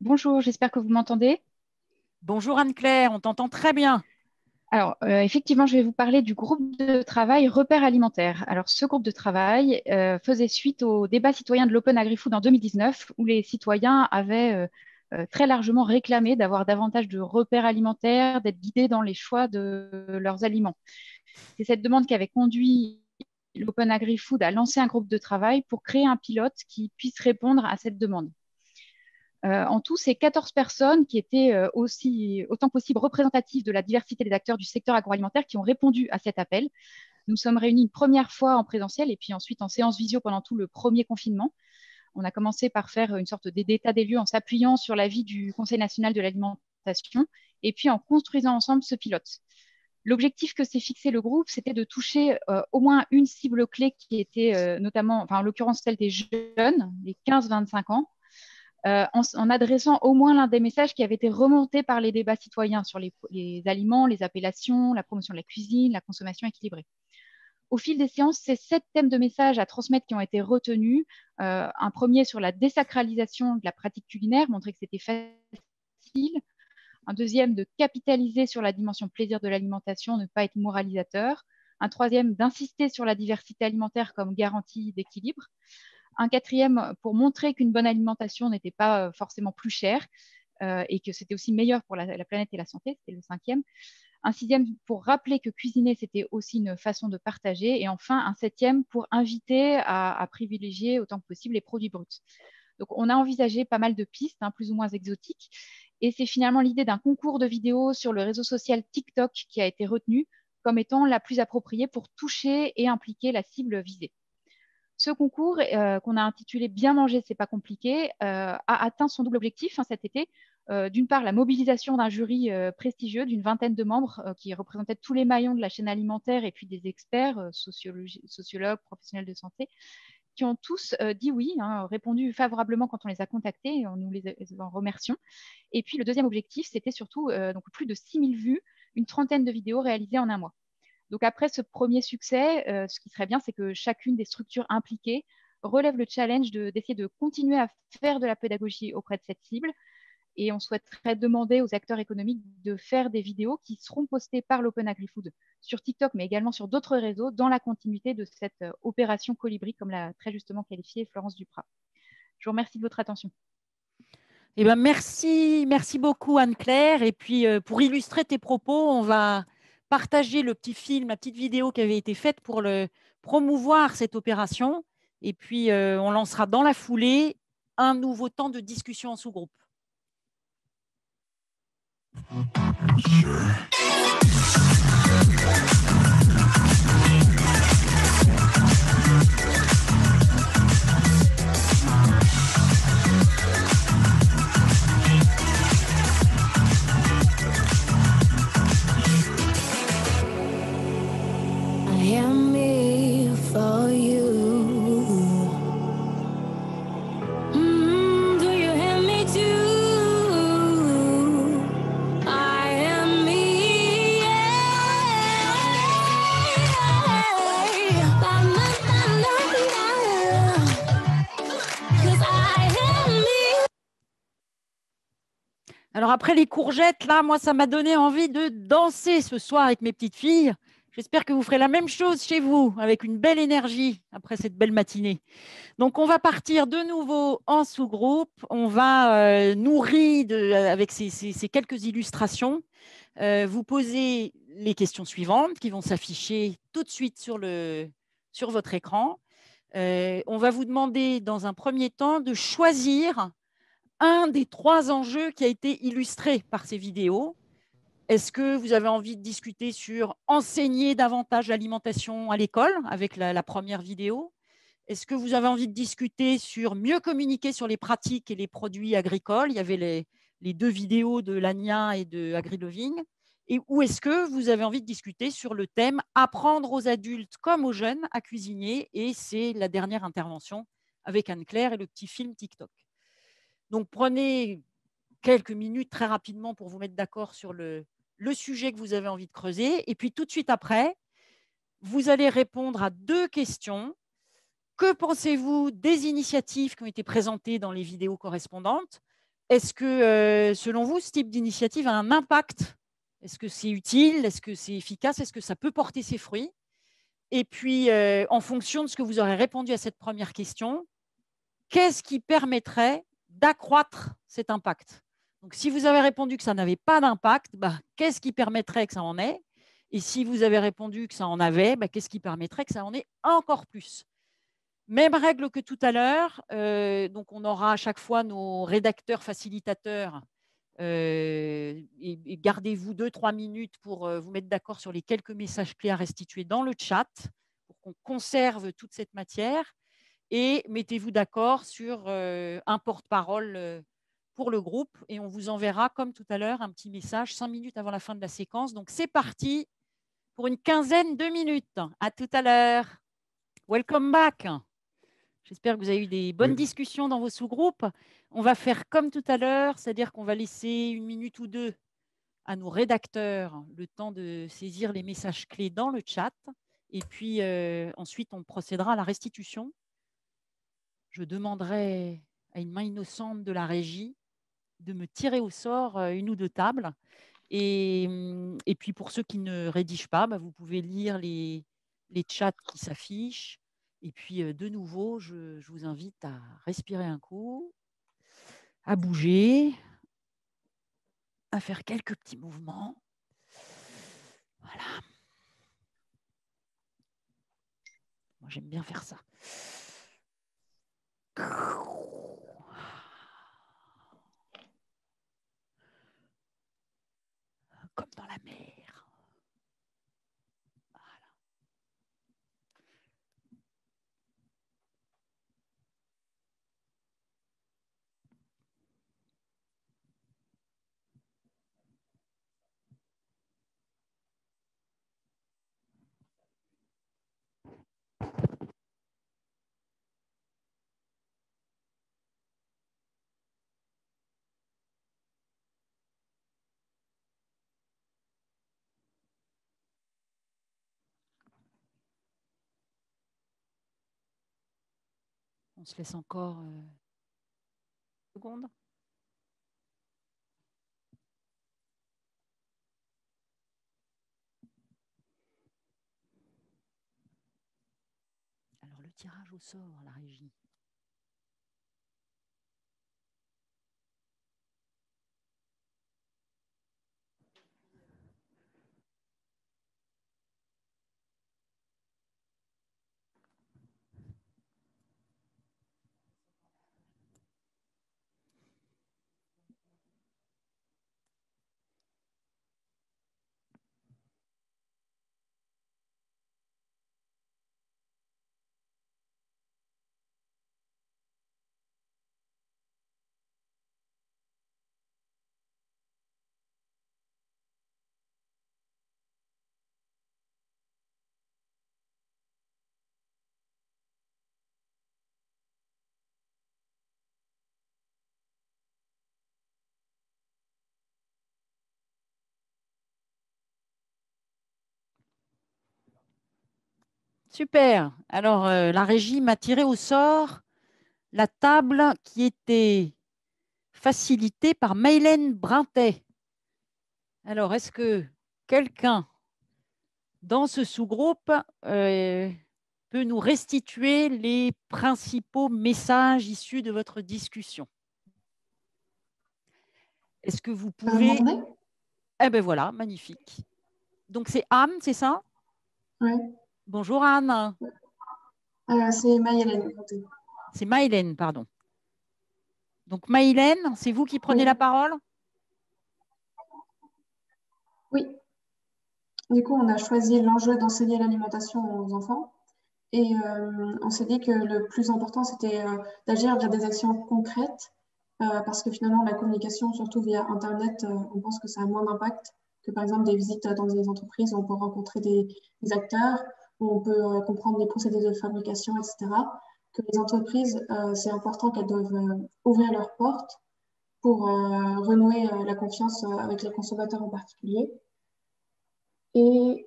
Bonjour, j'espère que vous m'entendez.
Bonjour Anne-Claire, on t'entend très bien.
Alors, effectivement, je vais vous parler du groupe de travail Repères alimentaires. Alors, ce groupe de travail faisait suite au débat citoyen de l'Open Agri-Food en 2019, où les citoyens avaient très largement réclamé d'avoir davantage de repères alimentaires, d'être guidés dans les choix de leurs aliments. C'est cette demande qui avait conduit l'Open Agri-Food à lancer un groupe de travail pour créer un pilote qui puisse répondre à cette demande. En tout, c'est 14 personnes qui étaient autant que possible représentatives de la diversité des acteurs du secteur agroalimentaire qui ont répondu à cet appel. Nous sommes réunis une première fois en présentiel et puis ensuite en séance visio pendant tout le premier confinement. On a commencé par faire une sorte d'état des lieux en s'appuyant sur l'avis du Conseil national de l'alimentation et puis en construisant ensemble ce pilote. L'objectif que s'est fixé le groupe, c'était de toucher au moins une cible clé qui était notamment, enfin, en l'occurrence celle des jeunes, les 15-25 ans, en adressant au moins l'un des messages qui avait été remonté par les débats citoyens sur les aliments, les appellations, la promotion de la cuisine, la consommation équilibrée. Au fil des séances, c'est 7 thèmes de messages à transmettre qui ont été retenus. Un premier sur la désacralisation de la pratique culinaire, montrer que c'était facile. Un deuxième de capitaliser sur la dimension plaisir de l'alimentation, ne pas être moralisateur. Un troisième d'insister sur la diversité alimentaire comme garantie d'équilibre. Un quatrième pour montrer qu'une bonne alimentation n'était pas forcément plus chère et que c'était aussi meilleur pour la planète et la santé, c'était le cinquième. Un sixième pour rappeler que cuisiner, c'était aussi une façon de partager. Et enfin, un septième pour inviter à privilégier autant que possible les produits bruts. Donc, on a envisagé pas mal de pistes, plus ou moins exotiques. Et c'est finalement l'idée d'un concours de vidéos sur le réseau social TikTok qui a été retenu comme étant la plus appropriée pour toucher et impliquer la cible visée. Ce concours, qu'on a intitulé « Bien manger, c'est pas compliqué », a atteint son double objectif cet été. D'une part, la mobilisation d'un jury prestigieux d'une vingtaine de membres qui représentaient tous les maillons de la chaîne alimentaire et puis des experts, sociologues, professionnels de santé, qui ont tous dit oui, répondu favorablement quand on les a contactés, et nous les en remercions. Et puis le deuxième objectif, c'était surtout donc plus de 6000 vues, une trentaine de vidéos réalisées en un mois. Donc après ce premier succès, ce qui serait bien, c'est que chacune des structures impliquées relève le challenge d'essayer de continuer à faire de la pédagogie auprès de cette cible. Et on souhaiterait demander aux acteurs économiques de faire des vidéos qui seront postées par l'Open Agri-Food sur TikTok, mais également sur d'autres réseaux, dans la continuité de cette opération Colibri, comme l'a très justement qualifiée Florence Duprat. Je vous remercie de votre attention.
Eh ben, merci beaucoup Anne-Claire. Et puis, pour illustrer tes propos, on va partager le petit film, la petite vidéo qui avait été faite pour promouvoir cette opération. Et puis, on lancera dans la foulée un nouveau temps de discussion en sous-groupe. Sure.
I am here for you. Do you hear me too? I am here.
Alors après les courgettes, là, moi, ça m'a donné envie de danser ce soir avec mes petites filles. J'espère que vous ferez la même chose chez vous, avec une belle énergie après cette belle matinée. Donc, on va partir de nouveau en sous-groupe. On va nourrir avec ces quelques illustrations, vous poser les questions suivantes qui vont s'afficher tout de suite sur votre écran. On va vous demander, dans un premier temps, de choisir un des 3 enjeux qui a été illustré par ces vidéos. Est-ce que vous avez envie de discuter sur enseigner davantage l'alimentation à l'école avec la première vidéo? Est-ce que vous avez envie de discuter sur mieux communiquer sur les pratiques et les produits agricoles? Il y avait les 2 vidéos de Lania et de AgriLoving. Ou est-ce que vous avez envie de discuter sur le thème apprendre aux adultes comme aux jeunes à cuisiner? Et c'est la dernière intervention avec Anne-Claire et le petit film TikTok. Donc, prenez quelques minutes très rapidement pour vous mettre d'accord sur le sujet que vous avez envie de creuser. Et puis, tout de suite après, vous allez répondre à 2 questions. Que pensez-vous des initiatives qui ont été présentées dans les vidéos correspondantes? Est-ce que, selon vous, ce type d'initiative a un impact? Est-ce que c'est utile? Est-ce que c'est efficace? Est-ce que ça peut porter ses fruits? Et puis, en fonction de ce que vous aurez répondu à cette première question, qu'est-ce qui permettrait d'accroître cet impact? Donc, si vous avez répondu que ça n'avait pas d'impact, qu'est-ce qui permettrait que ça en ait? Et si vous avez répondu que ça en avait, qu'est-ce qui permettrait que ça en ait encore plus? Même règle que tout à l'heure. Donc, on aura à chaque fois nos rédacteurs facilitateurs. Et gardez-vous 2-3 minutes pour vous mettre d'accord sur les quelques messages clés à restituer dans le chat pour qu'on conserve toute cette matière. Et mettez-vous d'accord sur un porte-parole pour le groupe. Et on vous enverra, comme tout à l'heure, un petit message 5 minutes avant la fin de la séquence. Donc, c'est parti pour une quinzaine de minutes. À tout à l'heure. Welcome back. J'espère que vous avez eu des bonnes discussions dans vos sous-groupes. On va faire comme tout à l'heure, c'est-à-dire qu'on va laisser 1 minute ou 2 à nos rédacteurs le temps de saisir les messages clés dans le chat. Et puis ensuite, on procédera à la restitution. Je demanderai à une main innocente de la régie de me tirer au sort 1 ou 2 tables. Et puis, pour ceux qui ne rédigent pas, vous pouvez lire les chats qui s'affichent. Et puis, de nouveau, je vous invite à respirer un coup, à bouger, à faire quelques petits mouvements. Voilà. Moi, j'aime bien faire ça. Comme dans la mer. On se laisse encore une seconde. Alors, le tirage au sort, la régie. Super. Alors, la régie m'a tiré au sort la table qui était facilité par Maïlène Brintet. Alors, est-ce que quelqu'un dans ce sous-groupe peut nous restituer les principaux messages issus de votre discussion? Est-ce que vous pouvez… Eh bien voilà, magnifique. Donc c'est Anne, c'est ça?
Oui.
Bonjour Anne.
C'est Maïlène.
C'est Maïlène, pardon. Donc Maïlène, c'est vous qui prenez la parole?
Oui. Du coup, on a choisi l'enjeu d'enseigner l'alimentation aux enfants. Et on s'est dit que le plus important, c'était d'agir via des actions concrètes, parce que finalement, la communication, surtout via Internet, on pense que ça a moins d'impact que par exemple des visites dans des entreprises où on peut rencontrer des acteurs, où on peut comprendre les procédés de fabrication, etc. Que les entreprises, c'est important qu'elles doivent ouvrir leurs portes pour renouer la confiance avec les consommateurs en particulier. Et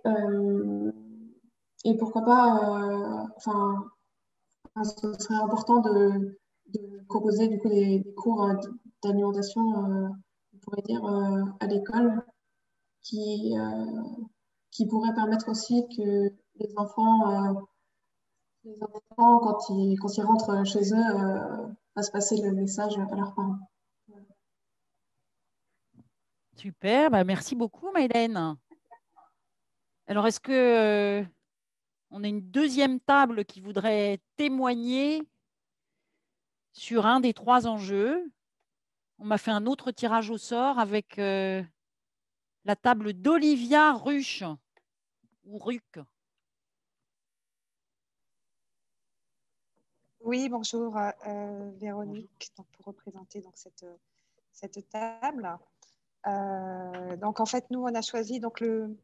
pourquoi pas, ce serait important de proposer du coup des cours d'alimentation, on pourrait dire, à l'école, qui pourraient permettre aussi que les enfants, quand ils rentrent chez eux, fassent passer le message à leurs parents.
Super, bah merci beaucoup Maïlène. Alors, est-ce que on a une deuxième table qui voudrait témoigner sur un des 3 enjeux? On m'a fait un autre tirage au sort avec la table d'Olivia Ruch ou Ruc.
Oui, bonjour Véronique, donc, pour représenter donc, cette table. Donc en fait, nous, on a choisi donc, le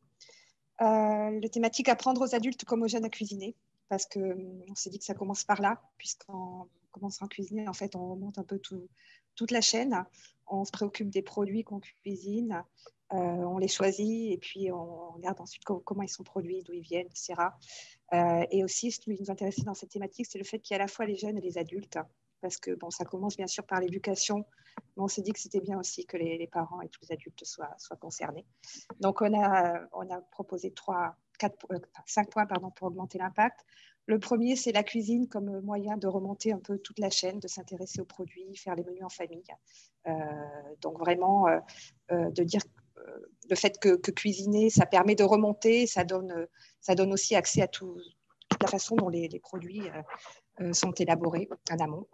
thématique apprendre aux adultes comme aux jeunes à cuisiner, parce qu'on s'est dit que ça commence par là, puisqu'en commençant à cuisiner, en fait, on remonte un peu toute la chaîne. On se préoccupe des produits qu'on cuisine, on les choisit et puis on regarde ensuite comment ils sont produits, d'où ils viennent, etc. Et aussi, ce qui nous intéressait dans cette thématique, c'est le fait qu'il y a à la fois les jeunes et les adultes, parce que bon, ça commence bien sûr par l'éducation, mais on s'est dit que c'était bien aussi que les parents et tous les adultes soient concernés. Donc, on a proposé 5 points pour augmenter l'impact. Le premier, c'est la cuisine comme moyen de remonter un peu toute la chaîne, de s'intéresser aux produits, faire les menus en famille. Donc, vraiment, de dire le fait que cuisiner, ça permet de remonter, ça donne aussi accès à toute la façon dont les produits sont élaborés en amont.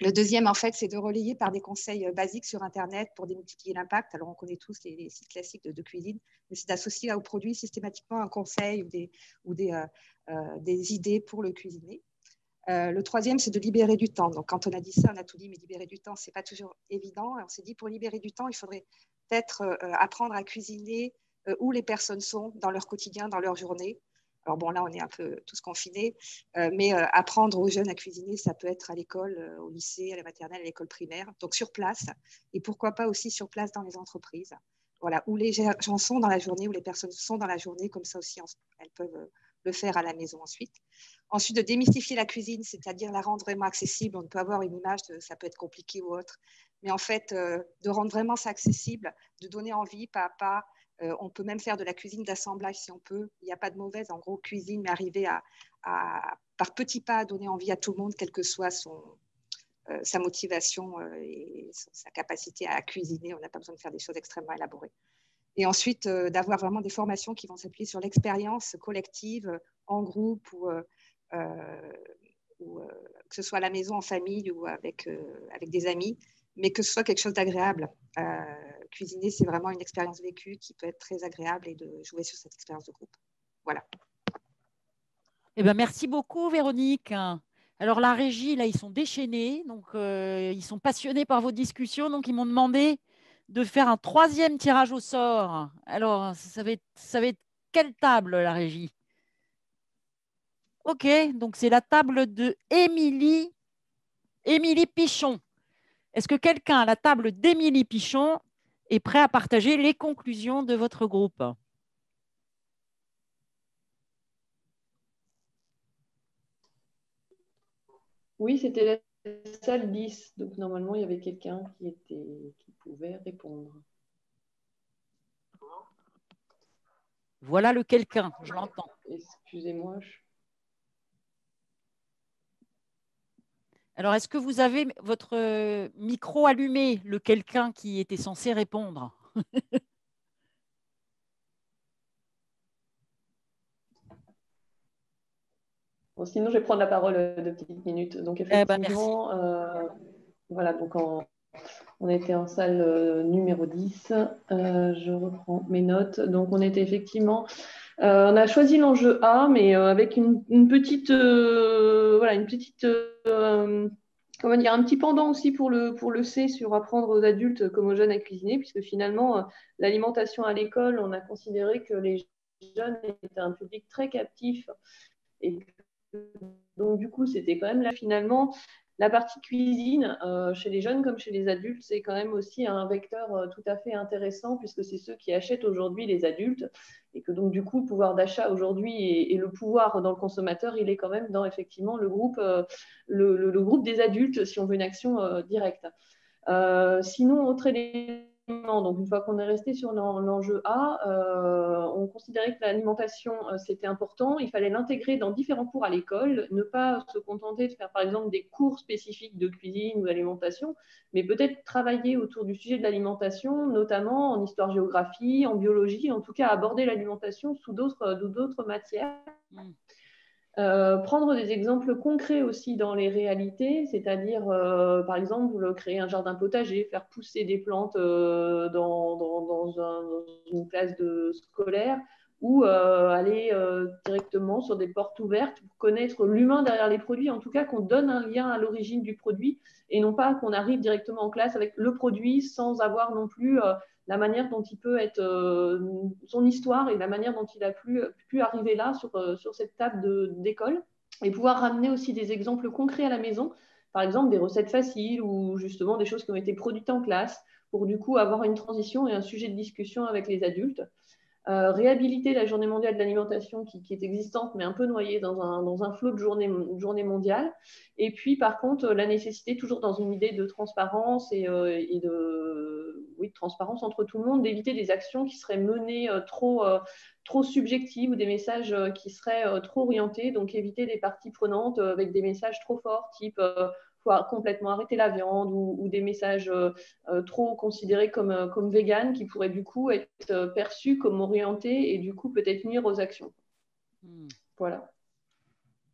Le deuxième, en fait, c'est de relayer par des conseils basiques sur Internet pour démultiplier l'impact. Alors, on connaît tous les sites classiques de cuisine, mais c'est d'associer aux produits systématiquement un conseil ou des idées pour le cuisiner. Le troisième, c'est de libérer du temps. Donc, quand on a dit ça, on a tout dit, mais libérer du temps, ce n'est pas toujours évident. Et on s'est dit, pour libérer du temps, il faudrait peut-être apprendre à cuisiner où les personnes sont dans leur quotidien, dans leur journée. Alors bon, là, on est un peu tous confinés, mais apprendre aux jeunes à cuisiner, ça peut être à l'école, au lycée, à la maternelle, à l'école primaire, donc sur place, et pourquoi pas aussi sur place dans les entreprises. Voilà, où les gens sont dans la journée, où les personnes sont dans la journée, comme ça aussi, elles peuvent le faire à la maison ensuite. Ensuite, de démystifier la cuisine, c'est-à-dire la rendre vraiment accessible. On peut avoir une image, ça peut être compliqué ou autre, mais en fait, de rendre vraiment ça accessible, de donner envie pas à pas. On peut même faire de la cuisine d'assemblage si on peut. Il n'y a pas de mauvaise, en gros, cuisine, mais arriver par petits pas à donner envie à tout le monde, quelle que soit sa motivation et sa capacité à cuisiner. On n'a pas besoin de faire des choses extrêmement élaborées. Et ensuite, d'avoir vraiment des formations qui vont s'appuyer sur l'expérience collective, en groupe, ou que ce soit à la maison, en famille ou avec des amis, mais que ce soit quelque chose d'agréable. Cuisiner, c'est vraiment une expérience vécue qui peut être très agréable et de jouer sur cette expérience de groupe. Voilà.
Eh ben, merci beaucoup, Véronique. Alors, la régie, là, ils sont déchaînés. Donc, ils sont passionnés par vos discussions. Donc, ils m'ont demandé de faire un 3e tirage au sort. Alors, ça va être quelle table, la régie? OK, donc c'est la table de Émilie Pichon. Est-ce que quelqu'un à la table d'Émilie Pichon est prêt à partager les conclusions de votre groupe?
Oui, c'était
salle 10. Donc, normalement, il y avait quelqu'un qui pouvait répondre.
Voilà le quelqu'un, je l'entends.
Excusez-moi.
Alors, est-ce que vous avez votre micro allumé, le quelqu'un qui était censé répondre?
Bon, sinon, je vais prendre la parole de petites minutes. Donc, effectivement, voilà, donc on était en salle numéro 10. Je reprends mes notes. Donc, on était effectivement... on a choisi l'enjeu A, mais avec une petite... voilà, une petite... comment dire, un petit pendant aussi pour le C sur apprendre aux adultes comme aux jeunes à cuisiner, puisque finalement, l'alimentation à l'école, on a considéré que les jeunes étaient un public très captif. Et donc, du coup, c'était quand même là, finalement, la partie cuisine, chez les jeunes comme chez les adultes, c'est quand même aussi un vecteur tout à fait intéressant, puisque c'est ceux qui achètent aujourd'hui les adultes, et que donc, du coup, le pouvoir d'achat aujourd'hui et le pouvoir dans le consommateur, il est quand même dans, effectivement, le groupe des adultes, si on veut une action directe. Sinon, autre élément, donc une fois qu'on est resté sur l'enjeu A, on considérait que l'alimentation, c'était important. Il fallait l'intégrer dans différents cours à l'école, ne pas se contenter de faire, par exemple, des cours spécifiques de cuisine ou d'alimentation, mais peut-être travailler autour du sujet de l'alimentation, notamment en histoire-géographie, en biologie, en tout cas aborder l'alimentation sous d'autres matières. Prendre des exemples concrets aussi dans les réalités, c'est-à-dire, par exemple, créer un jardin potager, faire pousser des plantes dans une classe scolaire, ou aller directement sur des portes ouvertes pour connaître l'humain derrière les produits, en tout cas qu'on donne un lien à l'origine du produit, et non pas qu'on arrive directement en classe avec le produit sans avoir non plus la manière dont il peut être, son histoire et la manière dont il a pu arriver là sur cette table d'école, et pouvoir ramener aussi des exemples concrets à la maison, par exemple des recettes faciles ou justement des choses qui ont été produites en classe, pour du coup avoir une transition et un sujet de discussion avec les adultes. Réhabiliter la journée mondiale de l'alimentation qui est existante, mais un peu noyée dans un flot de journée mondiale. Et puis, par contre, la nécessité, toujours dans une idée de transparence et de transparence entre tout le monde, d'éviter des actions qui seraient menées trop subjectives ou des messages qui seraient trop orientés. Donc, éviter des parties prenantes avec des messages trop forts, type faut complètement arrêter la viande, ou des messages trop considérés comme vegan, qui pourraient du coup être perçus comme orientés et du coup peut-être nuire aux actions. Voilà.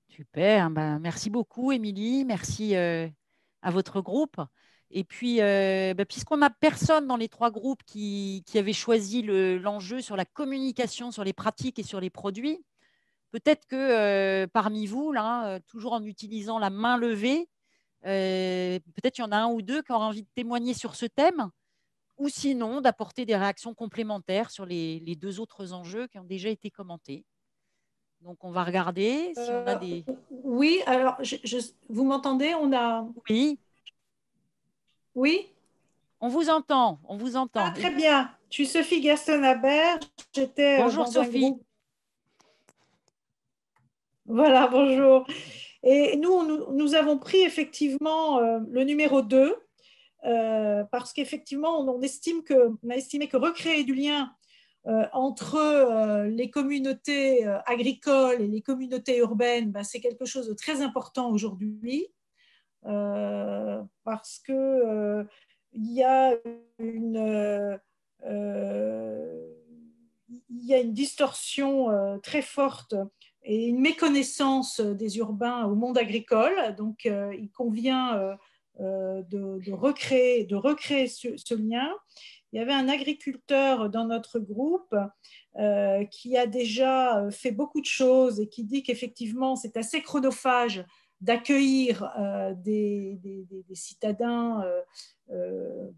Super, ben, merci beaucoup Émilie, merci à votre groupe. Et puis, puisqu'on n'a personne dans les trois groupes qui avait choisi l'enjeu sur la communication, sur les pratiques et sur les produits, peut-être que parmi vous, là, toujours en utilisant la main levée, peut-être il y en a un ou deux qui auraient envie de témoigner sur ce thème, ou sinon d'apporter des réactions complémentaires sur les deux autres enjeux qui ont déjà été commentés. Donc, on va regarder si on a des...
Oui, alors, vous m'entendez?
Oui.
Oui?
On vous entend, on vous entend.
Ah, très bien. Je suis Sophie Gaston-Habert. J'étais
bonjour
dans
Sophie.
un groupe... Voilà, bonjour. Et nous avons pris effectivement le numéro 2 parce qu'effectivement, on a estimé que recréer du lien entre les communautés agricoles et les communautés urbaines, c'est quelque chose de très important aujourd'hui parce que il y a une distorsion très forte et une méconnaissance des urbains au monde agricole. Donc, il convient de recréer ce lien. Il y avait un agriculteur dans notre groupe qui a déjà fait beaucoup de choses et qui dit qu'effectivement, c'est assez chronophage d'accueillir des citadins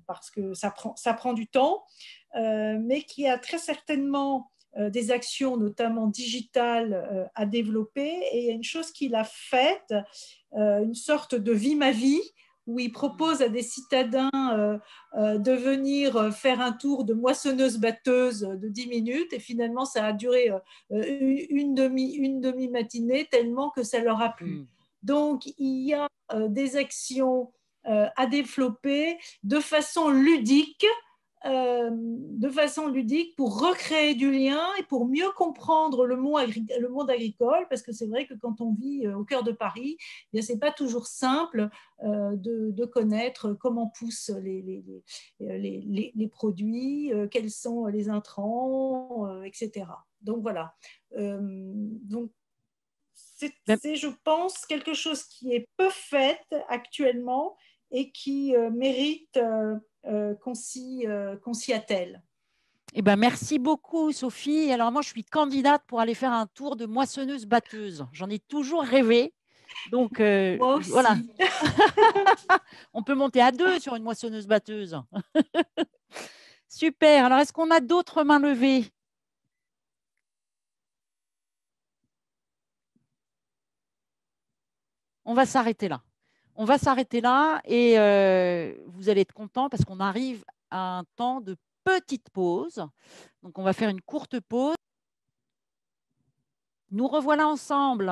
parce que ça prend du temps, mais qui a très certainement des actions, notamment digitales, à développer. Et il y a une chose qu'il a faite, une sorte de vie ma vie, où il propose à des citadins de venir faire un tour de moissonneuse-batteuse de 10 minutes. Et finalement, ça a duré une demi-matinée, tellement que ça leur a plu. Donc, il y a des actions à développer de façon ludique pour recréer du lien et pour mieux comprendre le monde agricole, parce que c'est vrai que quand on vit au cœur de Paris, ce n'est pas toujours simple de connaître comment poussent les produits, quels sont les intrants, etc. Donc voilà. Donc, c'est, je pense, quelque chose qui est peu fait actuellement et qui mérite qu'on s'y attelle.
Eh ben, merci beaucoup, Sophie. Alors, moi, je suis candidate pour aller faire un tour de moissonneuse-batteuse. J'en ai toujours rêvé. Donc,
moi aussi.
Voilà. On peut monter à 2 sur une moissonneuse-batteuse. Super. Alors, est-ce qu'on a d'autres mains levées? On va s'arrêter là. On va s'arrêter là et vous allez être contents parce qu'on arrive à un temps de petite pause. Donc, on va faire une courte pause. Nous revoilà ensemble.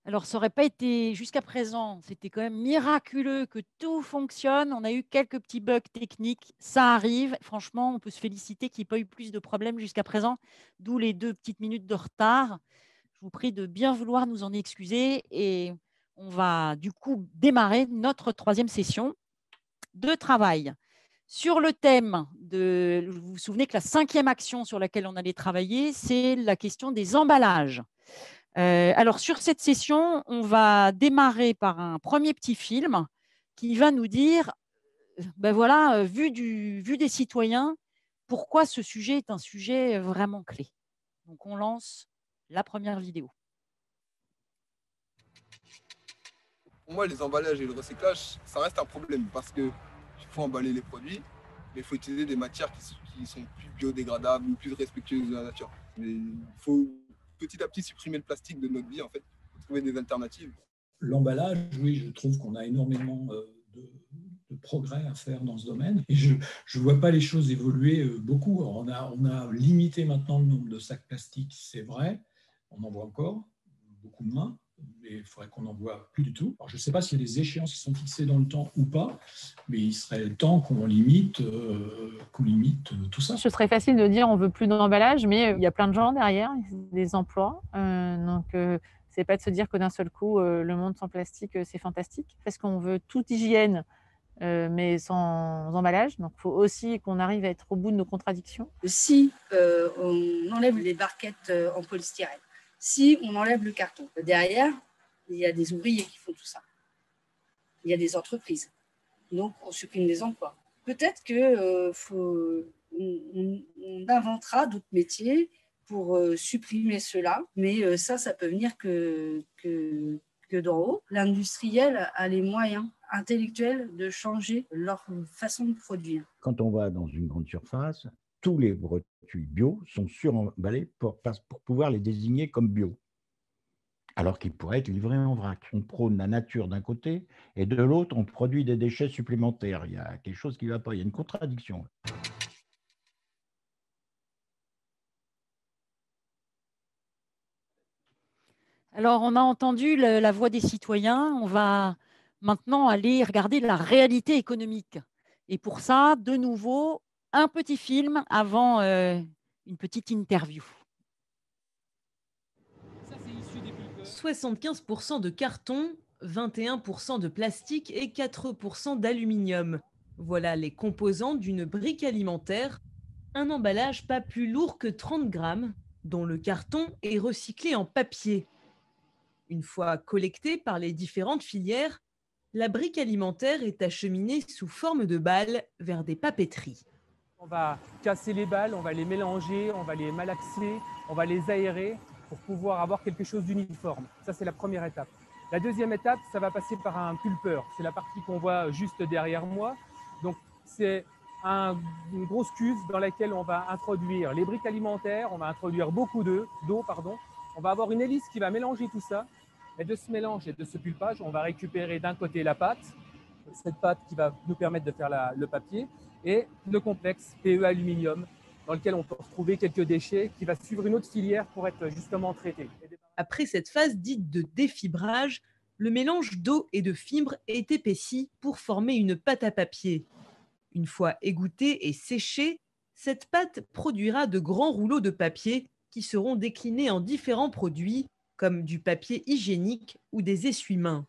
Alors, ça n'aurait pas été jusqu'à présent, c'était quand même miraculeux que tout fonctionne. On a eu quelques petits bugs techniques, ça arrive. Franchement, on peut se féliciter qu'il n'y ait pas eu plus de problèmes jusqu'à présent, d'où les 2 petites minutes de retard. Je vous prie de bien vouloir nous en excuser et on va du coup démarrer notre 3e session de travail. Sur le thème vous vous souvenez que la 5e action sur laquelle on allait travailler, c'est la question des emballages. Alors, sur cette session, on va démarrer par un premier petit film qui va nous dire, ben voilà, vu des citoyens, pourquoi ce sujet est un sujet vraiment clé. Donc, on lance la première vidéo.
Pour moi, les emballages et le recyclage, ça reste un problème parce qu'il faut emballer les produits, mais il faut utiliser des matières qui sont plus biodégradables ou plus respectueuses de la nature. Mais il faut petit à petit supprimer le plastique de notre vie, en fait, pour trouver des alternatives.
L'emballage, oui, je trouve qu'on a énormément de progrès à faire dans ce domaine. Et je ne vois pas les choses évoluer beaucoup. Alors, on a limité maintenant le nombre de sacs plastiques, c'est vrai. On en voit encore, beaucoup moins. Mais il faudrait qu'on n'en voit plus du tout. Alors, je ne sais pas s'il y a des échéances qui sont fixées dans le temps ou pas, mais il serait le temps qu'on limite tout ça.
Ce serait facile de dire on ne veut plus d'emballage, mais il y a plein de gens derrière, des emplois. Donc, ce n'est pas de se dire que d'un seul coup, le monde sans plastique, c'est fantastique, parce qu'on veut toute hygiène, mais sans emballage. Donc, il faut aussi qu'on arrive à être au bout de nos contradictions.
Si on enlève les barquettes en polystyrène, si on enlève le carton, derrière, il y a des ouvriers qui font tout ça. Il y a des entreprises. Donc, on supprime des emplois. Peut-être qu'on inventera d'autres métiers pour supprimer cela, mais ça peut venir que d'en haut. L'industriel a les moyens intellectuels de changer leur façon de produire.
Quand on va dans une grande surface, tous les produits bio sont suremballés pour pouvoir les désigner comme bio, alors qu'ils pourraient être livrés en vrac. On prône la nature d'un côté, et de l'autre, on produit des déchets supplémentaires. Il y a quelque chose qui ne va pas, il y a une contradiction.
Alors, on a entendu la voix des citoyens. On va maintenant aller regarder la réalité économique. Et pour ça, de nouveau, un petit film avant une petite interview.
75% de carton, 21% de plastique et 4% d'aluminium. Voilà les composants d'une brique alimentaire, un emballage pas plus lourd que 30 grammes, dont le carton est recyclé en papier. Une fois collectée par les différentes filières, la brique alimentaire est acheminée sous forme de balles vers des papeteries.
On va casser les balles, on va les mélanger, on va les malaxer, on va les aérer pour pouvoir avoir quelque chose d'uniforme. Ça, c'est la première étape. La deuxième étape, ça va passer par un pulpeur. C'est la partie qu'on voit juste derrière moi. Donc, c'est une grosse cuve dans laquelle on va introduire les briques alimentaires, on va introduire beaucoup d'eau. On va avoir une hélice qui va mélanger tout ça. Et de ce mélange et de ce pulpage, on va récupérer d'un côté la pâte, cette pâte qui va nous permettre de faire le papier, et le complexe PE aluminium, dans lequel on peut retrouver quelques déchets, qui va suivre une autre filière pour être justement traité.
Après cette phase dite de défibrage, Le mélange d'eau et de fibres est épaissi pour former une pâte à papier. Une fois égouttée et séchée, cette pâte produira de grands rouleaux de papier qui seront déclinés en différents produits comme du papier hygiénique ou des essuie-mains.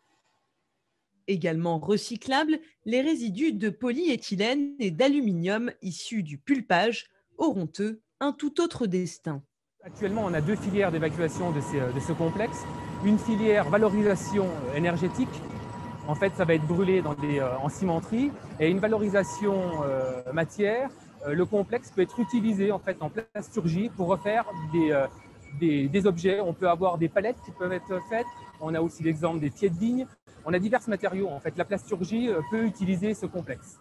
Également recyclables, les résidus de polyéthylène et d'aluminium issus du pulpage auront, eux, un tout autre destin.
Actuellement, on a 2 filières d'évacuation de ce complexe. Une filière valorisation énergétique. En fait, ça va être brûlé en cimenterie. Et une valorisation matière. Le complexe peut être utilisé en fait en plasturgie pour refaire des objets. On peut avoir des palettes qui peuvent être faites. On a aussi l'exemple des pieds de vigne. On a divers matériaux. En fait, la plasturgie peut utiliser ce complexe.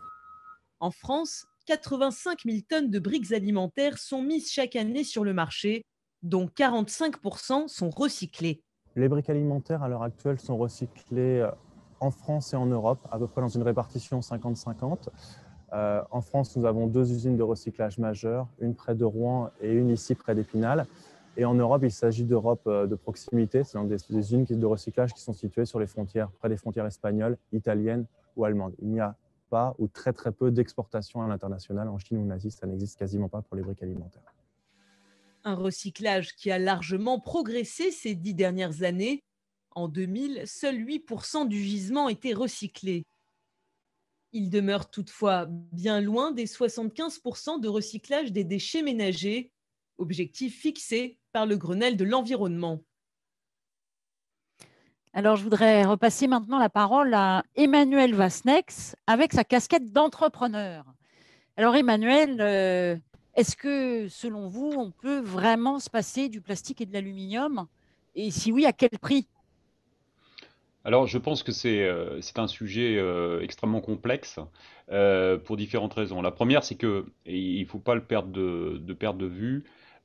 En France, 85 000 tonnes de briques alimentaires sont mises chaque année sur le marché, dont 45% sont recyclées.
Les briques alimentaires à l'heure actuelle sont recyclées en France et en Europe, à peu près dans une répartition 50-50. En France, nous avons 2 usines de recyclage majeures, une près de Rouen et une ici près d'Épinal. Et en Europe, il s'agit d'Europe de proximité, c'est des usines de recyclage qui sont situées sur les frontières, près des frontières espagnoles, italiennes ou allemandes. Il n'y a pas ou très très peu d'exportation à l'international. En Chine ou en Asie, ça n'existe quasiment pas pour les briques alimentaires.
Un recyclage qui a largement progressé ces 10 dernières années. En 2000, seuls 8% du gisement étaient recyclés. Il demeure toutefois bien loin des 75% de recyclage des déchets ménagers, objectif fixé par le Grenelle de l'environnement.
Alors, je voudrais repasser maintenant la parole à Emmanuel Vasnex avec sa casquette d'entrepreneur. Alors, Emmanuel, est-ce que, selon vous, on peut vraiment se passer du plastique et de l'aluminium? Et si oui, à quel prix?
Alors, je pense que c'est un sujet extrêmement complexe pour différentes raisons. La première, c'est qu'il ne faut pas le perdre de vue.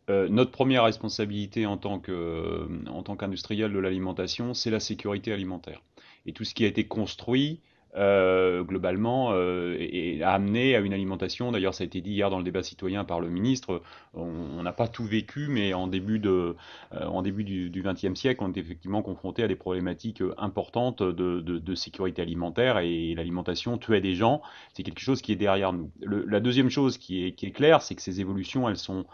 Notre première responsabilité en tant qu'industriel de l'alimentation, c'est la sécurité alimentaire. Et tout ce qui a été construit, globalement, a amené à une alimentation. D'ailleurs, ça a été dit hier dans le débat citoyen par le ministre. On n'a pas tout vécu, mais en début du XXe siècle, on est effectivement confronté à des problématiques importantes de sécurité alimentaire, et l'alimentation tuait des gens. C'est quelque chose qui est derrière nous. La deuxième chose qui est claire, c'est que ces évolutions, elles sont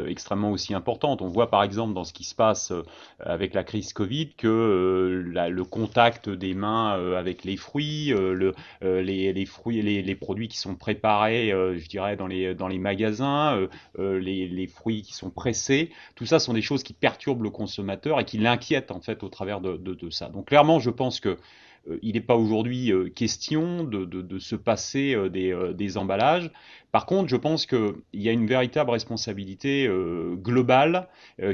extrêmement aussi importantes. On voit par exemple dans ce qui se passe avec la crise Covid que le contact des mains avec les fruits, les fruits, les produits qui sont préparés, je dirais, dans les magasins, les fruits qui sont pressés, tout ça sont des choses qui perturbent le consommateur et qui l'inquiètent en fait au travers de ça. Donc clairement, je pense que il n'est pas aujourd'hui question de se passer des emballages. Par contre, je pense qu'il y a une véritable responsabilité globale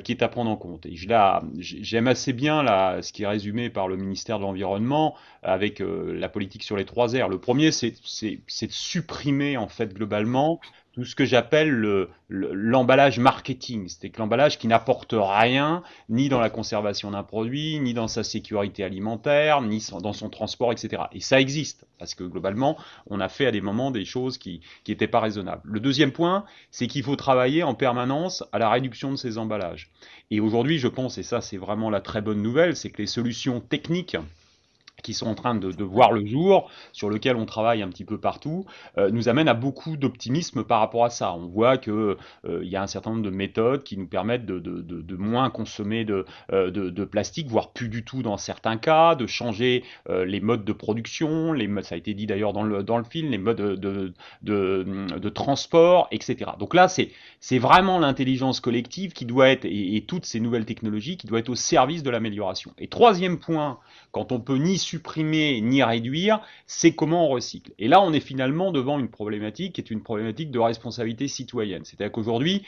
qui est à prendre en compte. Et j'aime assez bien ce qui est résumé par le ministère de l'Environnement avec la politique sur les 3 R. Le premier, c'est de supprimer en fait globalement tout ce que j'appelle l'emballage marketing, c'est-à-dire que l'emballage qui n'apporte rien, ni dans la conservation d'un produit, ni dans sa sécurité alimentaire, ni dans son transport, etc. Et ça existe, parce que globalement, on a fait à des moments des choses qui n'étaient pas raisonnables. Le deuxième point, c'est qu'il faut travailler en permanence à la réduction de ces emballages. Et aujourd'hui, je pense, et ça c'est vraiment la très bonne nouvelle, c'est que les solutions techniques qui sont en train de voir le jour, sur lequel on travaille un petit peu partout, nous amène à beaucoup d'optimisme par rapport à ça. On voit qu'il y a un certain nombre de méthodes qui nous permettent de moins consommer de plastique, voire plus du tout dans certains cas, de changer les modes de production, ça a été dit d'ailleurs dans le film, les modes de transport, etc. Donc là, c'est vraiment l'intelligence collective qui doit être, et toutes ces nouvelles technologies, qui doit être au service de l'amélioration. Et troisième point, quand on peut ni supprimer ni réduire, c'est comment on recycle. Et là, on est finalement devant une problématique qui est une problématique de responsabilité citoyenne. C'est-à-dire qu'aujourd'hui,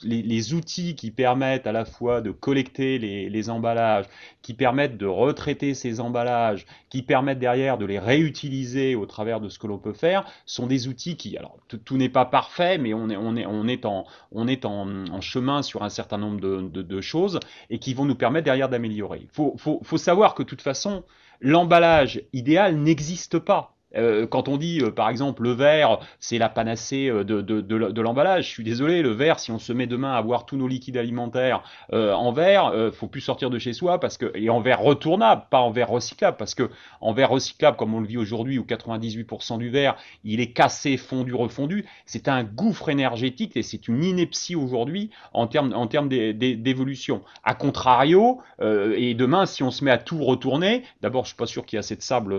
les outils qui permettent à la fois de collecter les emballages, qui permettent de retraiter ces emballages, qui permettent derrière de les réutiliser au travers de ce que l'on peut faire, sont des outils qui, alors tout n'est pas parfait, mais on est en chemin sur un certain nombre de choses et qui vont nous permettre derrière d'améliorer. Faut savoir que de toute façon, l'emballage idéal n'existe pas. Quand on dit, par exemple, le verre, c'est la panacée de l'emballage, je suis désolé, le verre, si on se met demain à boire tous nos liquides alimentaires en verre, faut plus sortir de chez soi, et en verre retournable, pas en verre recyclable, parce que en verre recyclable, comme on le vit aujourd'hui, où 98% du verre, il est cassé, fondu, refondu, c'est un gouffre énergétique et c'est une ineptie aujourd'hui en termes d'évolution. A contrario, et demain, si on se met à tout retourner, d'abord, je suis pas sûr qu'il y ait assez de sable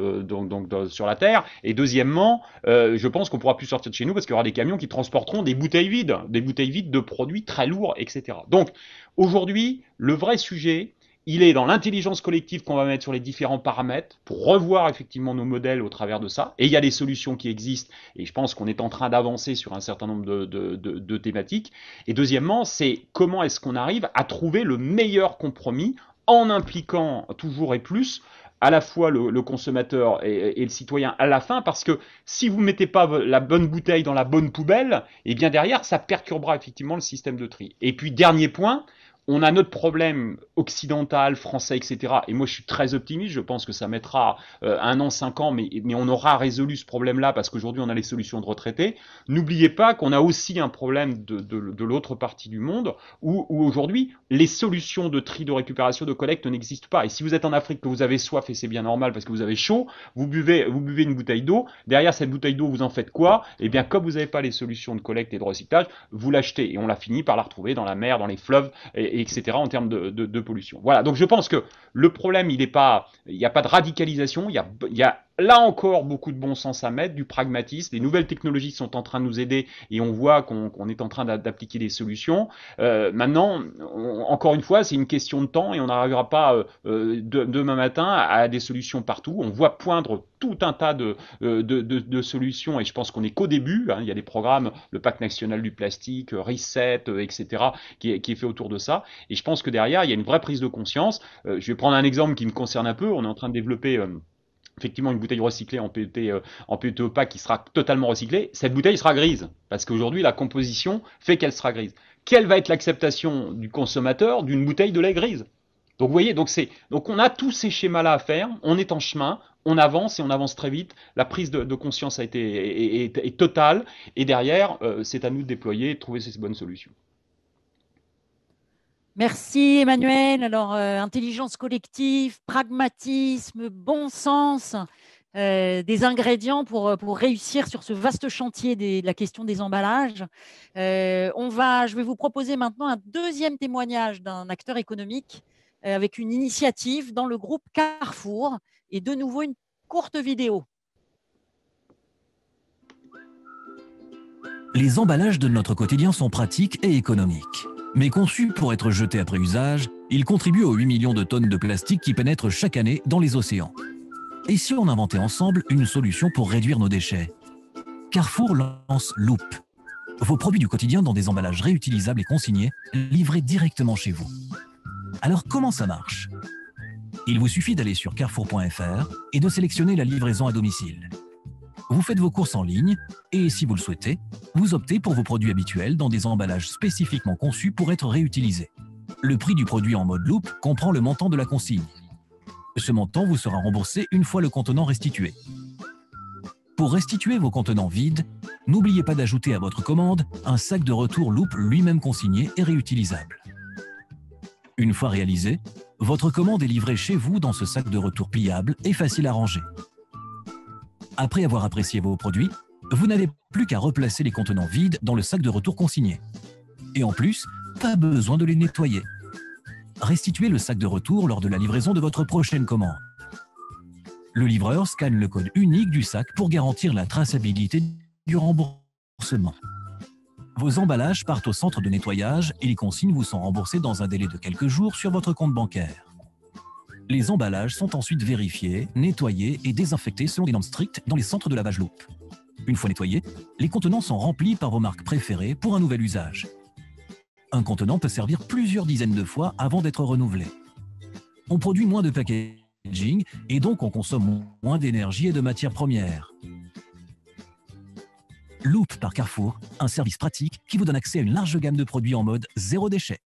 sur la Terre, et deuxièmement, je pense qu'on pourra plus sortir de chez nous parce qu'il y aura des camions qui transporteront des bouteilles vides de produits très lourds, etc. Donc, aujourd'hui, le vrai sujet, il est dans l'intelligence collective qu'on va mettre sur les différents paramètres pour revoir effectivement nos modèles au travers de ça. Et il y a des solutions qui existent et je pense qu'on est en train d'avancer sur un certain nombre de thématiques. Et deuxièmement, c'est comment est-ce qu'on arrive à trouver le meilleur compromis en impliquant toujours et plus à la fois le consommateur et le citoyen à la fin, parce que si vous ne mettez pas la bonne bouteille dans la bonne poubelle, et bien derrière, ça perturbera effectivement le système de tri. Et puis, dernier point, on a notre problème occidental, français, etc. Et moi, je suis très optimiste. Je pense que ça mettra 1 an, 5 ans, mais on aura résolu ce problème-là parce qu'aujourd'hui, on a les solutions de retraités. N'oubliez pas qu'on a aussi un problème de l'autre partie du monde où aujourd'hui, les solutions de tri, de récupération, de collecte n'existent pas. Et si vous êtes en Afrique, que vous avez soif, et c'est bien normal parce que vous avez chaud, vous buvez une bouteille d'eau. Derrière cette bouteille d'eau, vous en faites quoi? Eh bien, comme vous n'avez pas les solutions de collecte et de recyclage, vous l'achetez. Et on l'a fini par la retrouver dans la mer, dans les fleuves, etc. en termes de pollution. Voilà, donc je pense que le problème, il n'y a pas de radicalisation, il y a là encore beaucoup de bon sens à mettre, du pragmatisme. Les nouvelles technologies sont en train de nous aider et on voit qu'on est en train d'appliquer des solutions. Maintenant, encore une fois, c'est une question de temps et on n'arrivera pas demain matin à des solutions partout. On voit poindre tout un tas de solutions et je pense qu'on n'est qu'au début. Hein. Il y a des programmes, le Pacte national du plastique, Reset, etc., qui est fait autour de ça. Et je pense que derrière, il y a une vraie prise de conscience. Je vais prendre un exemple qui me concerne un peu. On est en train de développer effectivement une bouteille recyclée en PET opaque qui sera totalement recyclée. Cette bouteille sera grise parce qu'aujourd'hui, la composition fait qu'elle sera grise. Quelle va être l'acceptation du consommateur d'une bouteille de lait grise? Donc vous voyez, donc on a tous ces schémas-là à faire, on est en chemin, on avance et on avance très vite. La prise de conscience est totale et derrière, c'est à nous de déployer et de trouver ces bonnes solutions.
Merci Emmanuel. Alors, intelligence collective, pragmatisme, bon sens, des ingrédients pour réussir sur ce vaste chantier de la question des emballages. Je vais vous proposer maintenant un deuxième témoignage d'un acteur économique avec une initiative dans le groupe Carrefour et de nouveau une courte vidéo.
Les emballages de notre quotidien sont pratiques et économiques. Mais conçus pour être jetés après usage, ils contribuent aux 8 millions de tonnes de plastique qui pénètrent chaque année dans les océans. Et si on inventait ensemble une solution pour réduire nos déchets? Carrefour lance Loop. Vos produits du quotidien dans des emballages réutilisables et consignés, livrés directement chez vous. Alors comment ça marche? Il vous suffit d'aller sur carrefour.fr et de sélectionner la livraison à domicile. Vous faites vos courses en ligne et, si vous le souhaitez, vous optez pour vos produits habituels dans des emballages spécifiquement conçus pour être réutilisés. Le prix du produit en mode Loop comprend le montant de la consigne. Ce montant vous sera remboursé une fois le contenant restitué. Pour restituer vos contenants vides, n'oubliez pas d'ajouter à votre commande un sac de retour Loop lui-même consigné et réutilisable. Une fois réalisé, votre commande est livrée chez vous dans ce sac de retour pliable et facile à ranger. Après avoir apprécié vos produits, vous n'avez plus qu'à replacer les contenants vides dans le sac de retour consigné. Et en plus, pas besoin de les nettoyer. Restituez le sac de retour lors de la livraison de votre prochaine commande. Le livreur scanne le code unique du sac pour garantir la traçabilité du remboursement. Vos emballages partent au centre de nettoyage et les consignes vous sont remboursées dans un délai de quelques jours sur votre compte bancaire. Les emballages sont ensuite vérifiés, nettoyés et désinfectés selon des normes strictes dans les centres de lavage Loop. Une fois nettoyés, les contenants sont remplis par vos marques préférées pour un nouvel usage. Un contenant peut servir plusieurs dizaines de fois avant d'être renouvelé. On produit moins de packaging et donc on consomme moins d'énergie et de matières premières. Loop par Carrefour, un service pratique qui vous donne accès à une large gamme de produits en mode zéro déchet.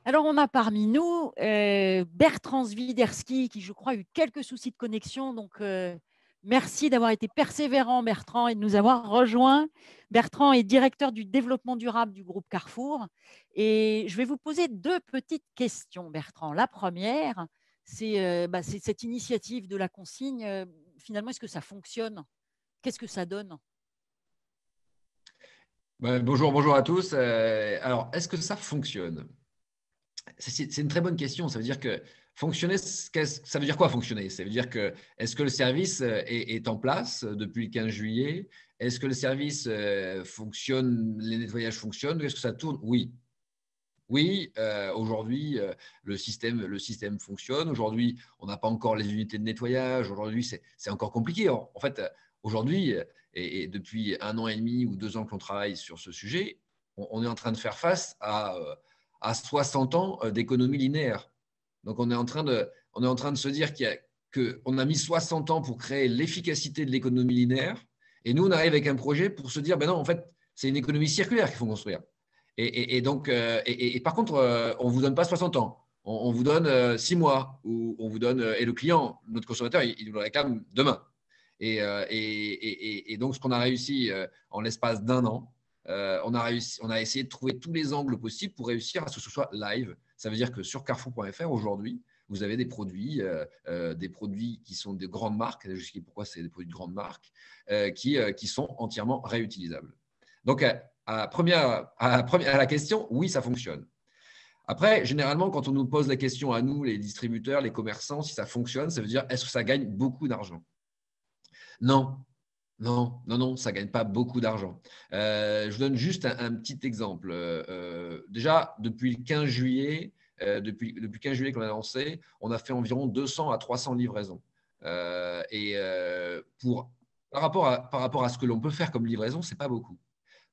Alors, on a parmi nous Bertrand Zwiderski, qui, je crois, a eu quelques soucis de connexion. Donc, merci d'avoir été persévérant, Bertrand, et de nous avoir rejoints. Bertrand est directeur du développement durable du groupe Carrefour. Et je vais vous poser 2 petites questions, Bertrand. La première, c'est cette initiative de la consigne. Finalement, est-ce que ça fonctionne? Qu'est-ce que ça donne?
Bonjour à tous. Alors, est-ce que ça fonctionne? C'est une très bonne question. Ça veut dire que fonctionner, ça veut dire quoi fonctionner? Ça veut dire que est-ce que le service est en place depuis le 15 juillet? Est-ce que le service fonctionne, les nettoyages fonctionnent? Est-ce que ça tourne? Oui. Oui, aujourd'hui, le système fonctionne. Aujourd'hui, on n'a pas encore les unités de nettoyage. Aujourd'hui, c'est encore compliqué. En fait, aujourd'hui, et depuis 1 an et demi ou 2 ans qu'on travaille sur ce sujet, on est en train de faire face à 60 ans d'économie linéaire. Donc, on est en train de se dire qu'on a mis 60 ans pour créer l'efficacité de l'économie linéaire. Et nous, on arrive avec un projet pour se dire, ben non, en fait, c'est une économie circulaire qu'il faut construire. Et donc, par contre, on ne vous donne pas 60 ans. On vous donne 6 mois. Ou on vous donne, et le client, notre consommateur, il nous le réclame demain. Et donc, ce qu'on a réussi en l'espace d'1 an, on a essayé de trouver tous les angles possibles pour réussir à ce que ce soit live. Ça veut dire que sur carrefour.fr, aujourd'hui, vous avez des produits qui sont de grandes marques. Je sais pourquoi c'est des produits de grandes marques qui sont entièrement réutilisables. Donc, à la question, oui, ça fonctionne. Après, généralement, quand on nous pose la question à nous, les distributeurs, les commerçants, si ça fonctionne, ça veut dire est-ce que ça gagne beaucoup d'argent? Non. Non, ça ne gagne pas beaucoup d'argent. Je vous donne juste un petit exemple. Déjà, depuis le 15 juillet, depuis 15 juillet qu'on a lancé, on a fait environ 200 à 300 livraisons. Par rapport à ce que l'on peut faire comme livraison, ce n'est pas beaucoup.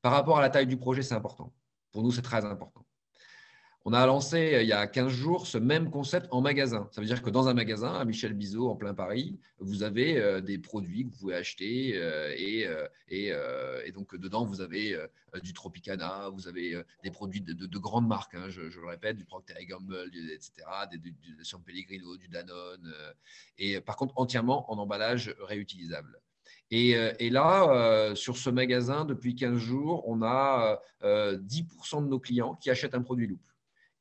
Par rapport à la taille du projet, c'est important. Pour nous, c'est très important. On a lancé il y a 15 jours ce même concept en magasin. Ça veut dire que dans un magasin, à Michel Bizot, en plein Paris, vous avez des produits que vous pouvez acheter et donc dedans, vous avez du Tropicana, vous avez des produits de grandes marques, hein, je le répète, du Procter & Gamble, etc., du San Pellegrino, du Danone, et par contre entièrement en emballage réutilisable. Et là, sur ce magasin, depuis 15 jours, on a 10% de nos clients qui achètent un produit Loop.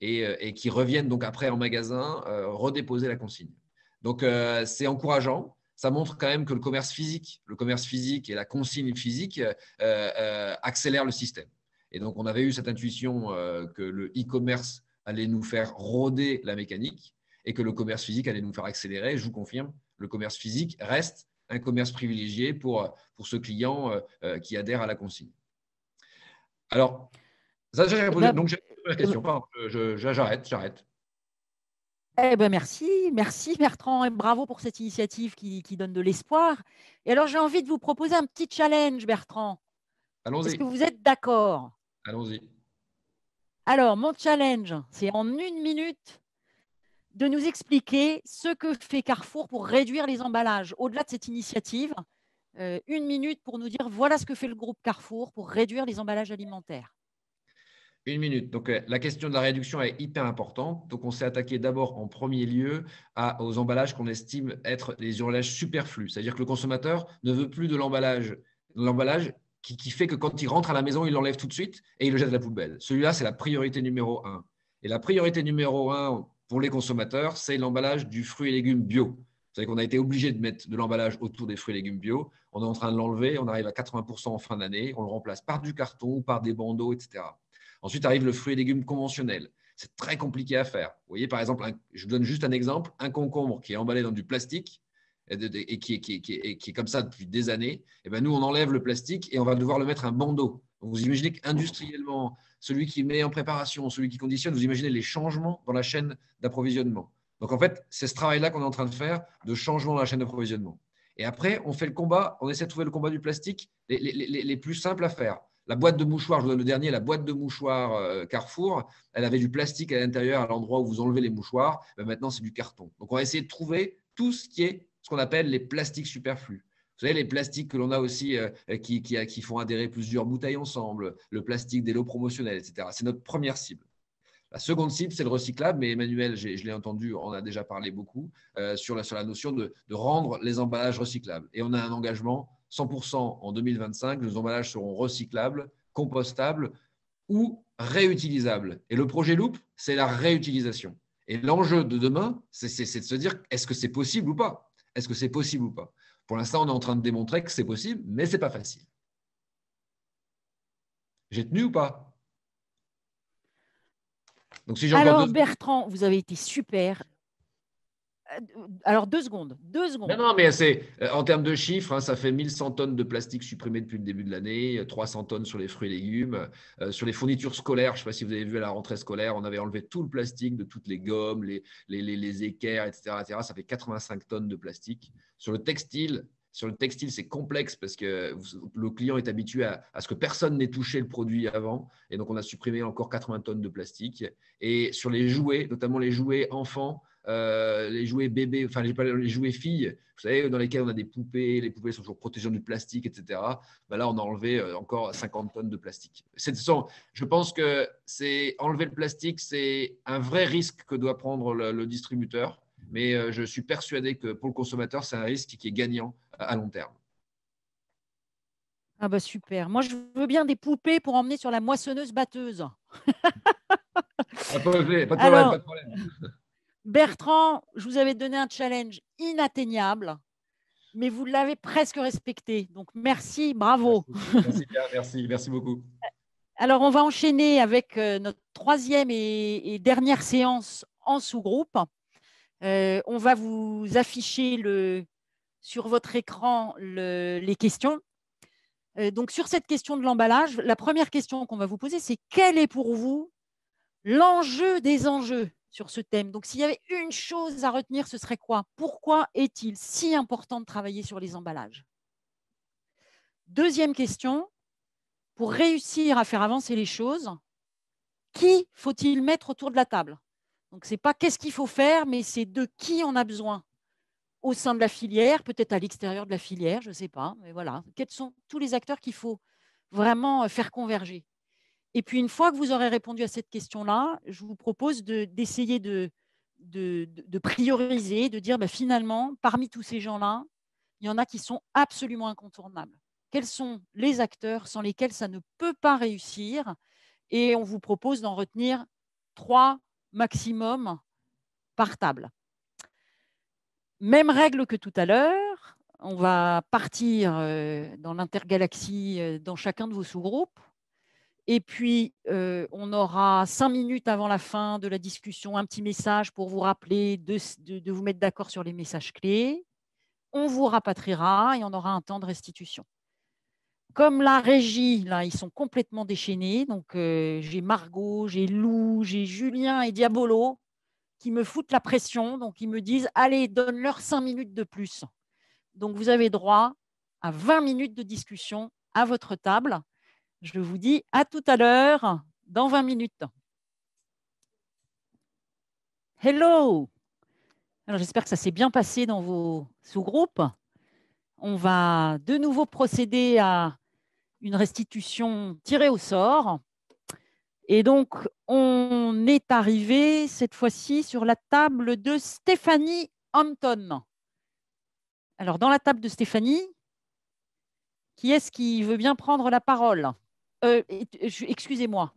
Et qui reviennent donc après en magasin redéposer la consigne. Donc, c'est encourageant. Ça montre quand même que le commerce physique et la consigne physique accélèrent le système. Et donc, on avait eu cette intuition que le e-commerce allait nous faire rôder la mécanique et que le commerce physique allait nous faire accélérer. Je vous confirme, le commerce physique reste un commerce privilégié pour ce client qui adhère à la consigne. Alors, ça, j'ai répondu. Donc, la question. J'arrête.
Eh ben merci Bertrand et bravo pour cette initiative qui donne de l'espoir. Et alors j'ai envie de vous proposer un petit challenge, Bertrand.
Allons-y.
Est-ce que vous êtes d'accord?
Allons-y.
Alors mon challenge, c'est en 1 minute de nous expliquer ce que fait Carrefour pour réduire les emballages. Au-delà de cette initiative, 1 minute pour nous dire voilà ce que fait le groupe Carrefour pour réduire les emballages alimentaires.
1 minute. Donc, la question de la réduction est hyper importante. Donc, on s'est attaqué d'abord en premier lieu aux emballages qu'on estime être les emballages superflus. C'est-à-dire que le consommateur ne veut plus de l'emballage qui fait que quand il rentre à la maison, il l'enlève tout de suite et il le jette à la poubelle. Celui-là, c'est la priorité numéro 1. Et la priorité numéro 1 pour les consommateurs, c'est l'emballage du fruit et légumes bio. Vous savez qu'on a été obligé de mettre de l'emballage autour des fruits et légumes bio. On est en train de l'enlever. On arrive à 80% en fin d'année. On le remplace par du carton, par des bandeaux, etc. Ensuite arrive le fruit et légumes conventionnel. C'est très compliqué à faire. Vous voyez, par exemple, je vous donne juste un exemple, un concombre qui est emballé dans du plastique et qui est comme ça depuis des années, et ben nous, on enlève le plastique et on va devoir le mettre un bandeau. Donc, vous imaginez qu'industriellement, celui qui met en préparation, celui qui conditionne, vous imaginez les changements dans la chaîne d'approvisionnement. Donc, en fait, c'est ce travail-là qu'on est en train de faire de changement dans la chaîne d'approvisionnement. Et après, on fait le combat, on essaie de trouver le combat du plastique les plus simples à faire. La boîte de mouchoirs, je vous donne le dernier, la boîte de mouchoirs Carrefour, elle avait du plastique à l'intérieur, à l'endroit où vous enlevez les mouchoirs. Mais maintenant, c'est du carton. Donc, on va essayer de trouver tout ce qui est ce qu'on appelle les plastiques superflus. Vous savez, les plastiques que l'on a aussi qui font adhérer plusieurs bouteilles ensemble, le plastique des lots promotionnels, etc. C'est notre première cible. La seconde cible, c'est le recyclable, mais Emmanuel, je l'ai entendu, on a déjà parlé beaucoup sur la notion de rendre les emballages recyclables. Et on a un engagement 100% en 2025, les emballages seront recyclables, compostables ou réutilisables. Et le projet Loop, c'est la réutilisation. Et l'enjeu de demain, c'est de se dire, est-ce que c'est possible ou pas? Est-ce que c'est possible ou pas? Pour l'instant, on est en train de démontrer que c'est possible, mais ce n'est pas facile. J'ai tenu ou pas?
Donc, si alors, Bertrand, vous avez été super. Alors, 2 secondes.
Non, mais c'est en termes de chiffres, hein, ça fait 1100 tonnes de plastique supprimées depuis le début de l'année, 300 tonnes sur les fruits et légumes. Sur les fournitures scolaires, je ne sais pas si vous avez vu à la rentrée scolaire, on avait enlevé tout le plastique de toutes les gommes, les équerres, etc., etc. Ça fait 85 tonnes de plastique. Sur le textile, c'est complexe parce que le client est habitué à ce que personne n'ait touché le produit avant. Et donc, on a supprimé encore 80 tonnes de plastique. Et sur les jouets, notamment les jouets enfants, les jouets bébés, enfin les jouets filles, vous savez, dans lesquels on a des poupées, les poupées sont toujours protégées du plastique, etc. Ben là, on a enlevé encore 50 tonnes de plastique. Je pense que enlever le plastique, c'est un vrai risque que doit prendre le distributeur. Mais je suis persuadé que pour le consommateur, c'est un risque qui est gagnant à long terme.
Ah bah super. Moi, je veux bien des poupées pour emmener sur la moissonneuse-batteuse.
Pas de problème.
Bertrand, je vous avais donné un challenge inatteignable, mais vous l'avez presque respecté. Donc, merci, bravo.
Merci beaucoup.
Alors, on va enchaîner avec notre 3e et dernière séance en sous-groupe. On va vous afficher sur votre écran les questions. Donc, sur cette question de l'emballage, la première question qu'on va vous poser, c'est quel est pour vous l'enjeu des enjeux sur ce thème? Donc, s'il y avait une chose à retenir, ce serait quoi? Pourquoi est-il si important de travailler sur les emballages? Deuxième question, pour réussir à faire avancer les choses, qui faut-il mettre autour de la table? Donc, ce n'est pas qu'est-ce qu'il faut faire, mais c'est de qui on a besoin au sein de la filière, peut-être à l'extérieur de la filière, je ne sais pas. Mais voilà, quels sont tous les acteurs qu'il faut vraiment faire converger? Et puis, une fois que vous aurez répondu à cette question-là, je vous propose d'essayer de prioriser, de dire finalement, parmi tous ces gens-là, il y en a qui sont absolument incontournables. Quels sont les acteurs sans lesquels ça ne peut pas réussir? Et on vous propose d'en retenir 3 maximum par table. Même règle que tout à l'heure, on va partir dans l'intergalaxie dans chacun de vos sous-groupes. Et puis, on aura 5 minutes avant la fin de la discussion, un petit message pour vous rappeler de vous mettre d'accord sur les messages clés. On vous rapatriera et on aura un temps de restitution. Comme la régie, là, ils sont complètement déchaînés. Donc, j'ai Margot, j'ai Lou, j'ai Julien et Diabolo qui me foutent la pression. Donc, ils me disent, allez, donne-leur 5 minutes de plus. Donc, vous avez droit à 20 minutes de discussion à votre table. Je vous dis à tout à l'heure, dans 20 minutes. Hello! Alors, j'espère que ça s'est bien passé dans vos sous-groupes. On va de nouveau procéder à une restitution tirée au sort. Et donc, on est arrivé cette fois-ci sur la table de Stéphanie Hampton. Alors, dans la table de Stéphanie, qui est-ce qui veut bien prendre la parole? Excusez-moi,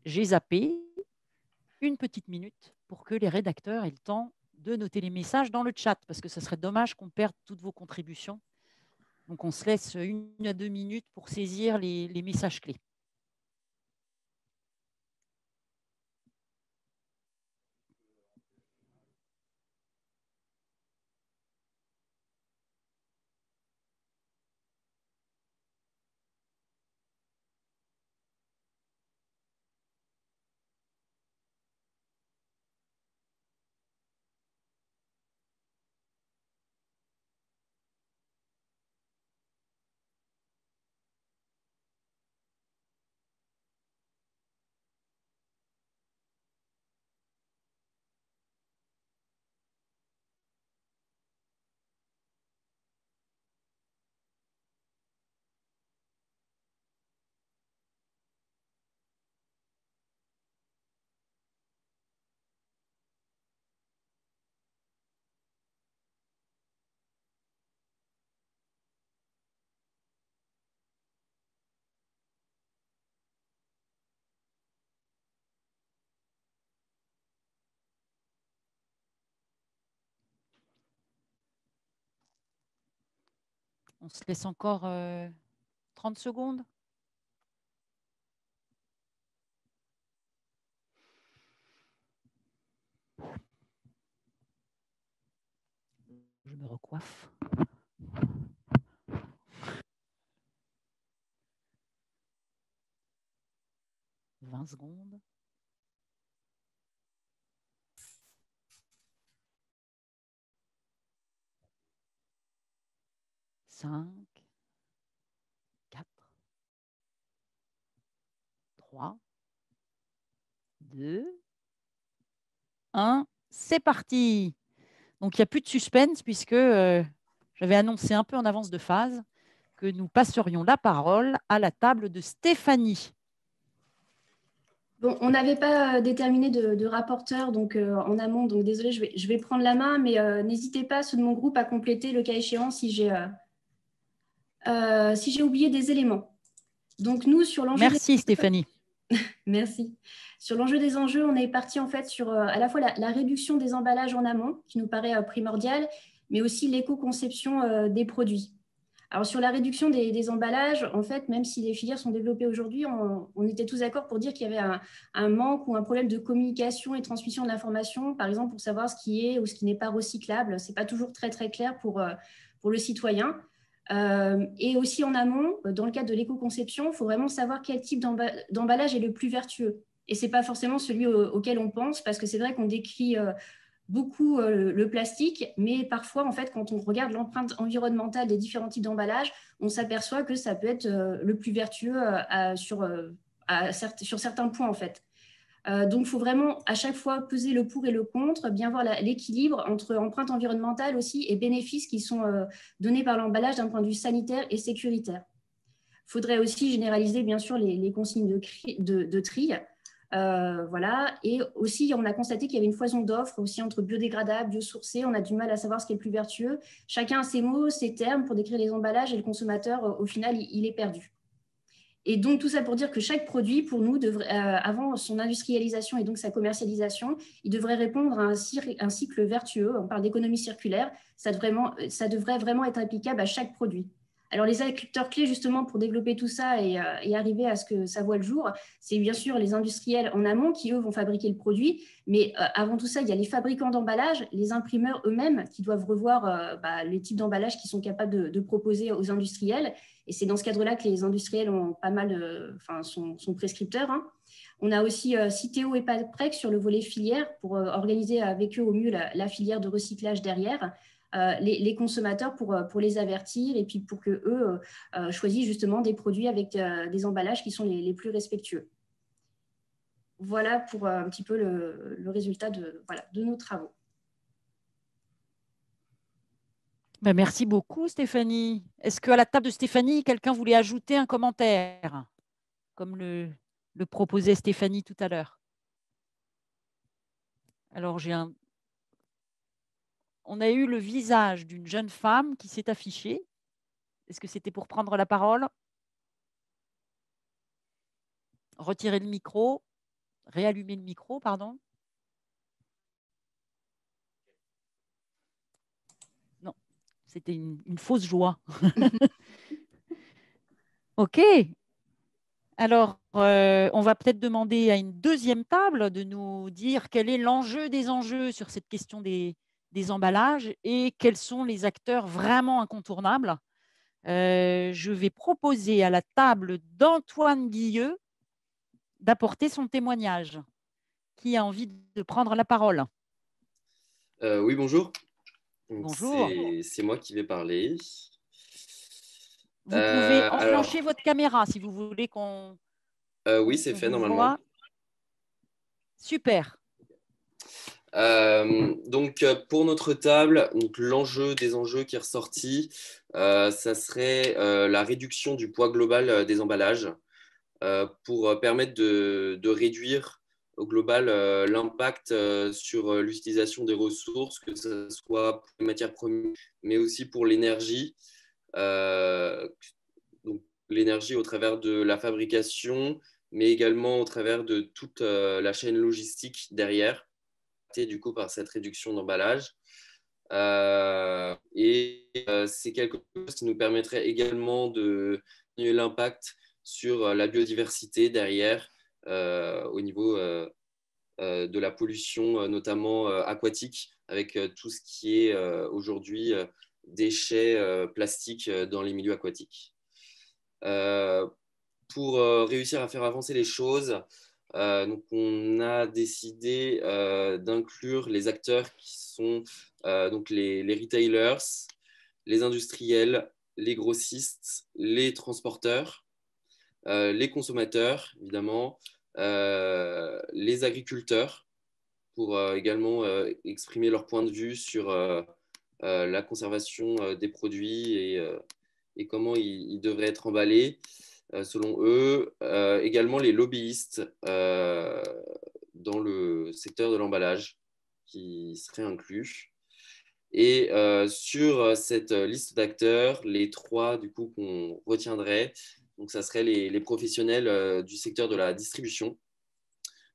j'ai zappé une petite minute pour que les rédacteurs aient le temps de noter les messages dans le chat, parce que ce serait dommage qu'on perde toutes vos contributions. Donc, on se laisse 1 à 2 minutes pour saisir les messages clés. On se laisse encore 30 secondes. Je me recoiffe. 20 secondes. Cinq, 4, 3, 2, 1. C'est parti. Donc, il n'y a plus de suspense puisque j'avais annoncé un peu en avance de phase que nous passerions la parole à la table de Stéphanie.
Bon, on n'avait pas déterminé de rapporteur donc, en amont, donc désolé, je vais prendre la main, mais n'hésitez pas, ceux de mon groupe, à compléter le cas échéant si j'ai oublié des éléments. Donc nous, sur l'enjeu…
Merci Stéphanie.
Merci. Sur l'enjeu des enjeux, on est parti en fait sur à la fois la réduction des emballages en amont, qui nous paraît primordiale, mais aussi l'éco-conception des produits. Alors, sur la réduction des emballages, en fait, même si les filières sont développées aujourd'hui, on était tous d'accord pour dire qu'il y avait un manque ou un problème de communication et de transmission de l'information, par exemple, pour savoir ce qui est ou ce qui n'est pas recyclable. Ce n'est pas toujours très, très clair pour le citoyen. Et aussi en amont, dans le cadre de l'éco-conception, il faut vraiment savoir quel type d'emballage est le plus vertueux. Et ce n'est pas forcément celui auquel on pense, parce que c'est vrai qu'on décrit… beaucoup le plastique, mais parfois, en fait, quand on regarde l'empreinte environnementale des différents types d'emballage, on s'aperçoit que ça peut être le plus vertueux sur certains points, en fait. Donc, il faut vraiment à chaque fois peser le pour et le contre, bien voir l'équilibre entre empreinte environnementale aussi et bénéfices qui sont donnés par l'emballage d'un point de vue sanitaire et sécuritaire. Il faudrait aussi généraliser, bien sûr, les consignes de tri. Voilà. Et aussi, on a constaté qu'il y avait une foison d'offres aussi entre biodégradables, biosourcés. On a du mal à savoir ce qui est le plus vertueux. Chacun a ses mots, ses termes pour décrire les emballages et le consommateur, au final, il est perdu. Et donc, tout ça pour dire que chaque produit, pour nous, avant son industrialisation et donc sa commercialisation, il devrait répondre à un cycle vertueux. On parle d'économie circulaire. Ça devrait vraiment être applicable à chaque produit. Alors, les acteurs clés, justement, pour développer tout ça et arriver à ce que ça voit le jour, c'est bien sûr les industriels en amont qui, eux, vont fabriquer le produit. Mais avant tout ça, il y a les fabricants d'emballage, les imprimeurs eux-mêmes qui doivent revoir les types d'emballage qu'ils sont capables de proposer aux industriels. Et c'est dans ce cadre-là que les industriels ont pas mal, sont prescripteurs. Hein. On a aussi Citeo et Paprec sur le volet filière pour organiser avec eux au mieux la filière de recyclage derrière. Les consommateurs pour les avertir et puis pour qu'eux choisissent justement des produits avec des emballages qui sont les plus respectueux. Voilà pour un petit peu le résultat de nos travaux.
Ben, merci beaucoup Stéphanie. Est-ce qu'à la table de Stéphanie, quelqu'un voulait ajouter un commentaire, comme le proposait Stéphanie tout à l'heure? Alors, on a eu le visage d'une jeune femme qui s'est affichée. Est-ce que c'était pour prendre la parole? Retirer le micro, réallumer le micro, pardon. Non, c'était une fausse joie. OK. Alors, on va peut-être demander à une deuxième table de nous dire quel est l'enjeu des enjeux sur cette question des emballages et quels sont les acteurs vraiment incontournables. Je vais proposer à la table d'Antoine Guilleux d'apporter son témoignage. Qui a envie de prendre la parole?
Oui, bonjour.
Bonjour.
C'est moi qui vais parler.
Vous pouvez enclencher votre caméra si vous voulez qu'on…
oui, c'est fait normalement.
Super.
Donc, pour notre table, l'enjeu des enjeux qui est ressorti, ça serait la réduction du poids global des emballages pour permettre de réduire au global l'impact sur l'utilisation des ressources, que ce soit pour les matières premières, mais aussi pour l'énergie. Donc, l'énergie au travers de la fabrication, mais également au travers de toute la chaîne logistique derrière, du coup, par cette réduction d'emballage. C'est quelque chose qui nous permettrait également de diminuer l'impact sur la biodiversité derrière, au niveau de la pollution, notamment aquatique, avec tout ce qui est aujourd'hui déchets plastiques dans les milieux aquatiques. Pour réussir à faire avancer les choses, donc on a décidé d'inclure les acteurs qui sont donc les retailers, les industriels, les grossistes, les transporteurs, les consommateurs, évidemment, les agriculteurs, pour également exprimer leur point de vue sur la conservation des produits et comment ils devraient être emballés selon eux. Également les lobbyistes dans le secteur de l'emballage qui seraient inclus. Et sur cette liste d'acteurs, les 3 du coup qu'on retiendrait, donc ça serait les professionnels du secteur de la distribution,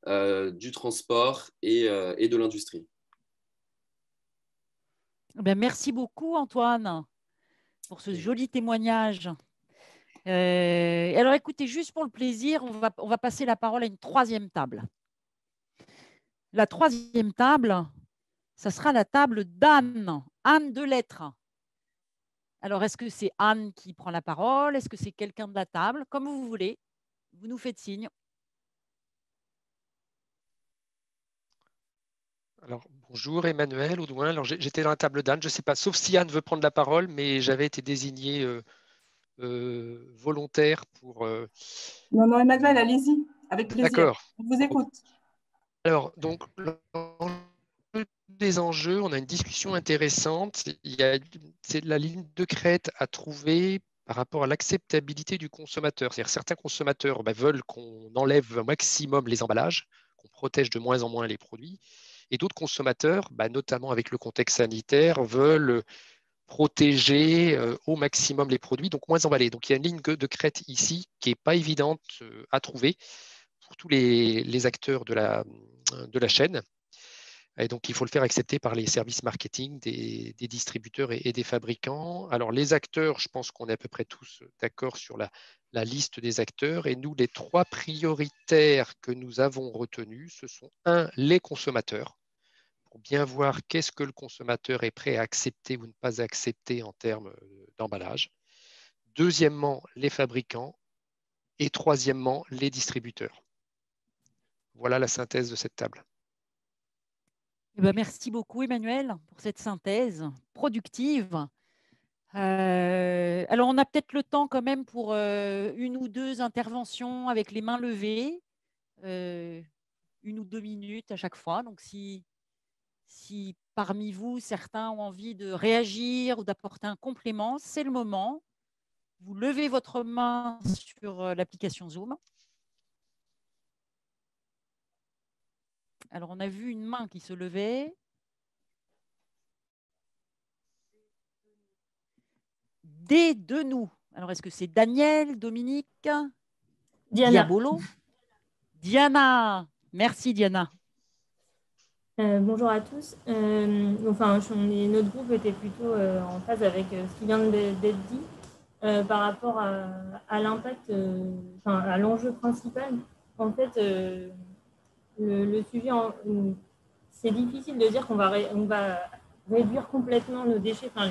du transport et de l'industrie.
Merci beaucoup Antoine pour ce joli témoignage. Alors écoutez, juste pour le plaisir, on va passer la parole à une 3e table. La 3e table, ça sera la table d'Anne, Anne Delettre. Alors, est-ce que c'est Anne qui prend la parole? Est-ce que c'est quelqu'un de la table? Comme vous voulez, vous nous faites signe.
Alors, bonjour Emmanuel Audouin. Alors, j'étais dans la table d'Anne, je ne sais pas, sauf si Anne veut prendre la parole, mais j'avais été désigné volontaire pour…
Non, non, Emmanuel, allez-y, avec plaisir.
D'accord.
On vous écoute.
Alors, donc, des enjeux, on a une discussion intéressante. C'est la ligne de crête à trouver par rapport à l'acceptabilité du consommateur. C'est-à-dire certains consommateurs veulent qu'on enlève au maximum les emballages, qu'on protège de moins en moins les produits. Et d'autres consommateurs, notamment avec le contexte sanitaire, veulent protéger au maximum les produits, donc moins emballés. Donc il y a une ligne de crête ici qui n'est pas évidente à trouver pour tous les acteurs de la chaîne. Et donc il faut le faire accepter par les services marketing des distributeurs et des fabricants. Alors les acteurs, je pense qu'on est à peu près tous d'accord sur la liste des acteurs. Et nous, les 3 prioritaires que nous avons retenus, ce sont 1, les consommateurs, pour bien voir qu'est-ce que le consommateur est prêt à accepter ou ne pas accepter en termes d'emballage. Deuxièmement, les fabricants. Et troisièmement, les distributeurs. Voilà la synthèse de cette table.
Merci beaucoup Emmanuel pour cette synthèse productive. Alors on a peut-être le temps quand même pour 1 ou 2 interventions avec les mains levées, 1 ou 2 minutes à chaque fois. Donc si parmi vous certains ont envie de réagir ou d'apporter un complément, c'est le moment. Vous levez votre main sur l'application Zoom. Alors, on a vu une main qui se levait. Des de nous. Alors, est-ce que c'est Daniel, Dominique,
Diana.
Diabolo? Diana. Merci, Diana.
Bonjour à tous. Notre groupe était plutôt en phase avec ce qui vient d'être dit par rapport à l'impact, à l'enjeu principal. En fait, le sujet, c'est difficile de dire qu'on va réduire complètement nos déchets, en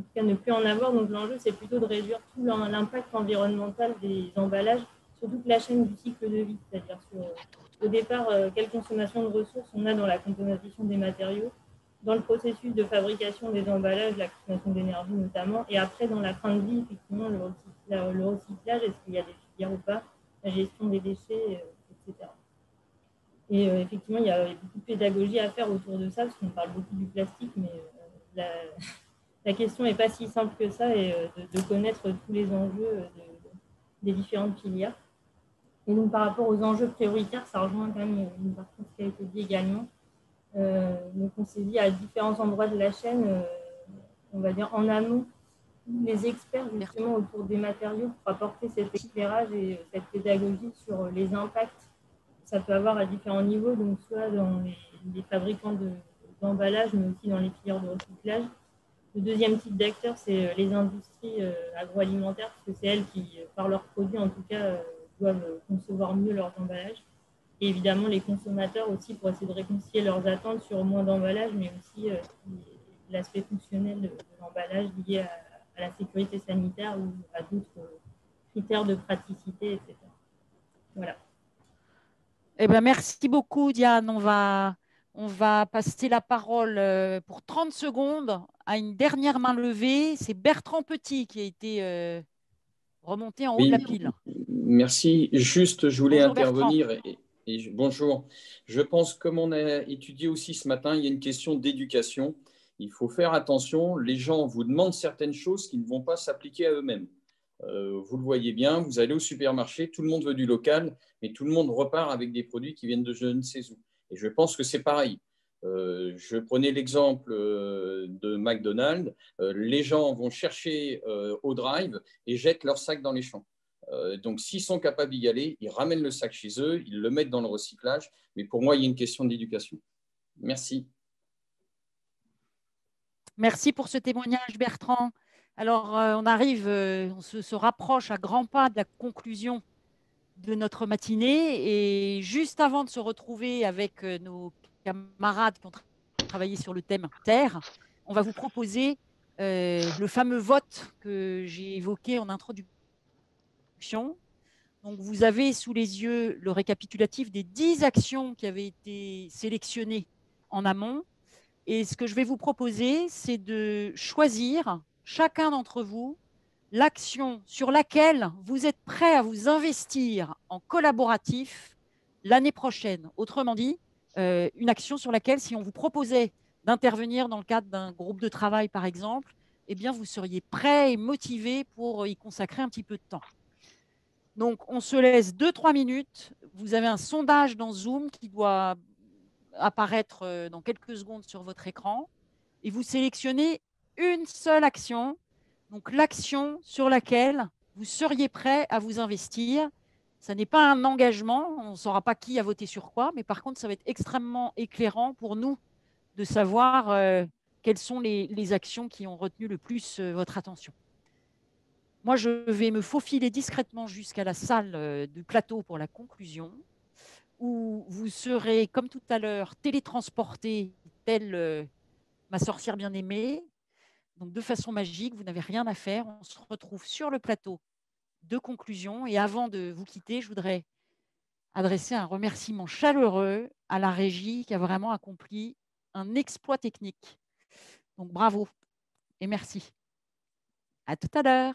tout cas ne plus en avoir. Donc l'enjeu, c'est plutôt de réduire tout l'impact environnemental des emballages sur toute la chaîne du cycle de vie, c'est-à-dire au départ, quelle consommation de ressources on a dans la composition des matériaux, dans le processus de fabrication des emballages, la consommation d'énergie notamment, et après dans la fin de vie, effectivement, le recyclage, est-ce qu'il y a des filières ou pas, la gestion des déchets, etc. Et effectivement, il y a beaucoup de pédagogie à faire autour de ça, parce qu'on parle beaucoup du plastique, mais la question n'est pas si simple que ça, et de connaître tous les enjeux des différentes filières. Et donc, par rapport aux enjeux prioritaires, ça rejoint quand même une partie de ce qui a été dit également. Donc, on s'est dit à différents endroits de la chaîne, on va dire en amont, les experts justement autour des matériaux pour apporter cet éclairage et cette pédagogie sur les impacts que ça peut avoir à différents niveaux, donc soit dans les fabricants d'emballage, mais aussi dans les filières de recyclage. Le deuxième type d'acteurs, c'est les industries agroalimentaires, parce que c'est elles qui, par leurs produits en tout cas, doivent concevoir mieux leurs emballages. Et évidemment, les consommateurs aussi, pour essayer de réconcilier leurs attentes sur moins d'emballage, mais aussi l'aspect fonctionnel de l'emballage lié à la sécurité sanitaire ou à d'autres critères de praticité, etc. Voilà.
Eh ben, merci beaucoup, Diane. On va passer la parole pour 30 secondes à une dernière main levée. C'est Bertrand Petit qui a été remonté en haut de la pile.
Merci. Juste, je voulais
Bonjour,
intervenir. Bonjour. Je pense, comme on a étudié aussi ce matin, il y a une question d'éducation. Il faut faire attention. Les gens vous demandent certaines choses qui ne vont pas s'appliquer à eux-mêmes. Vous le voyez bien, vous allez au supermarché, tout le monde veut du local, mais tout le monde repart avec des produits qui viennent de je ne sais où. Et je pense que c'est pareil. Je prenais l'exemple de McDonald's. Les gens vont chercher au drive et jettent leur sac dans les champs. Donc, s'ils sont capables d'y aller, ils ramènent le sac chez eux, ils le mettent dans le recyclage. Mais pour moi, il y a une question d'éducation. Merci.
Merci pour ce témoignage, Bertrand. Alors, on se rapproche à grands pas de la conclusion de notre matinée. Et juste avant de se retrouver avec nos camarades qui ont travaillé sur le thème Terre, on va vous proposer le fameux vote que j'ai évoqué en introduction. Donc, vous avez sous les yeux le récapitulatif des 10 actions qui avaient été sélectionnées en amont. Et ce que je vais vous proposer, c'est de choisir, chacun d'entre vous, l'action sur laquelle vous êtes prêt à vous investir en collaboratif l'année prochaine. Autrement dit, une action sur laquelle, si on vous proposait d'intervenir dans le cadre d'un groupe de travail, par exemple, eh bien, vous seriez prêt et motivé pour y consacrer un petit peu de temps. Donc, on se laisse 2-3 minutes. Vous avez un sondage dans Zoom qui doit apparaître dans quelques secondes sur votre écran. Et vous sélectionnez une seule action, donc l'action sur laquelle vous seriez prêt à vous investir. Ça n'est pas un engagement, on ne saura pas qui a voté sur quoi, mais par contre, ça va être extrêmement éclairant pour nous de savoir quelles sont les actions qui ont retenu le plus votre attention. Moi, je vais me faufiler discrètement jusqu'à la salle du plateau pour la conclusion, où vous serez, comme tout à l'heure, télétransporté, telle ma sorcière bien-aimée. Donc, de façon magique, vous n'avez rien à faire. On se retrouve sur le plateau de conclusion. Et avant de vous quitter, je voudrais adresser un remerciement chaleureux à la régie qui a vraiment accompli un exploit technique. Donc, bravo et merci. À tout à l'heure.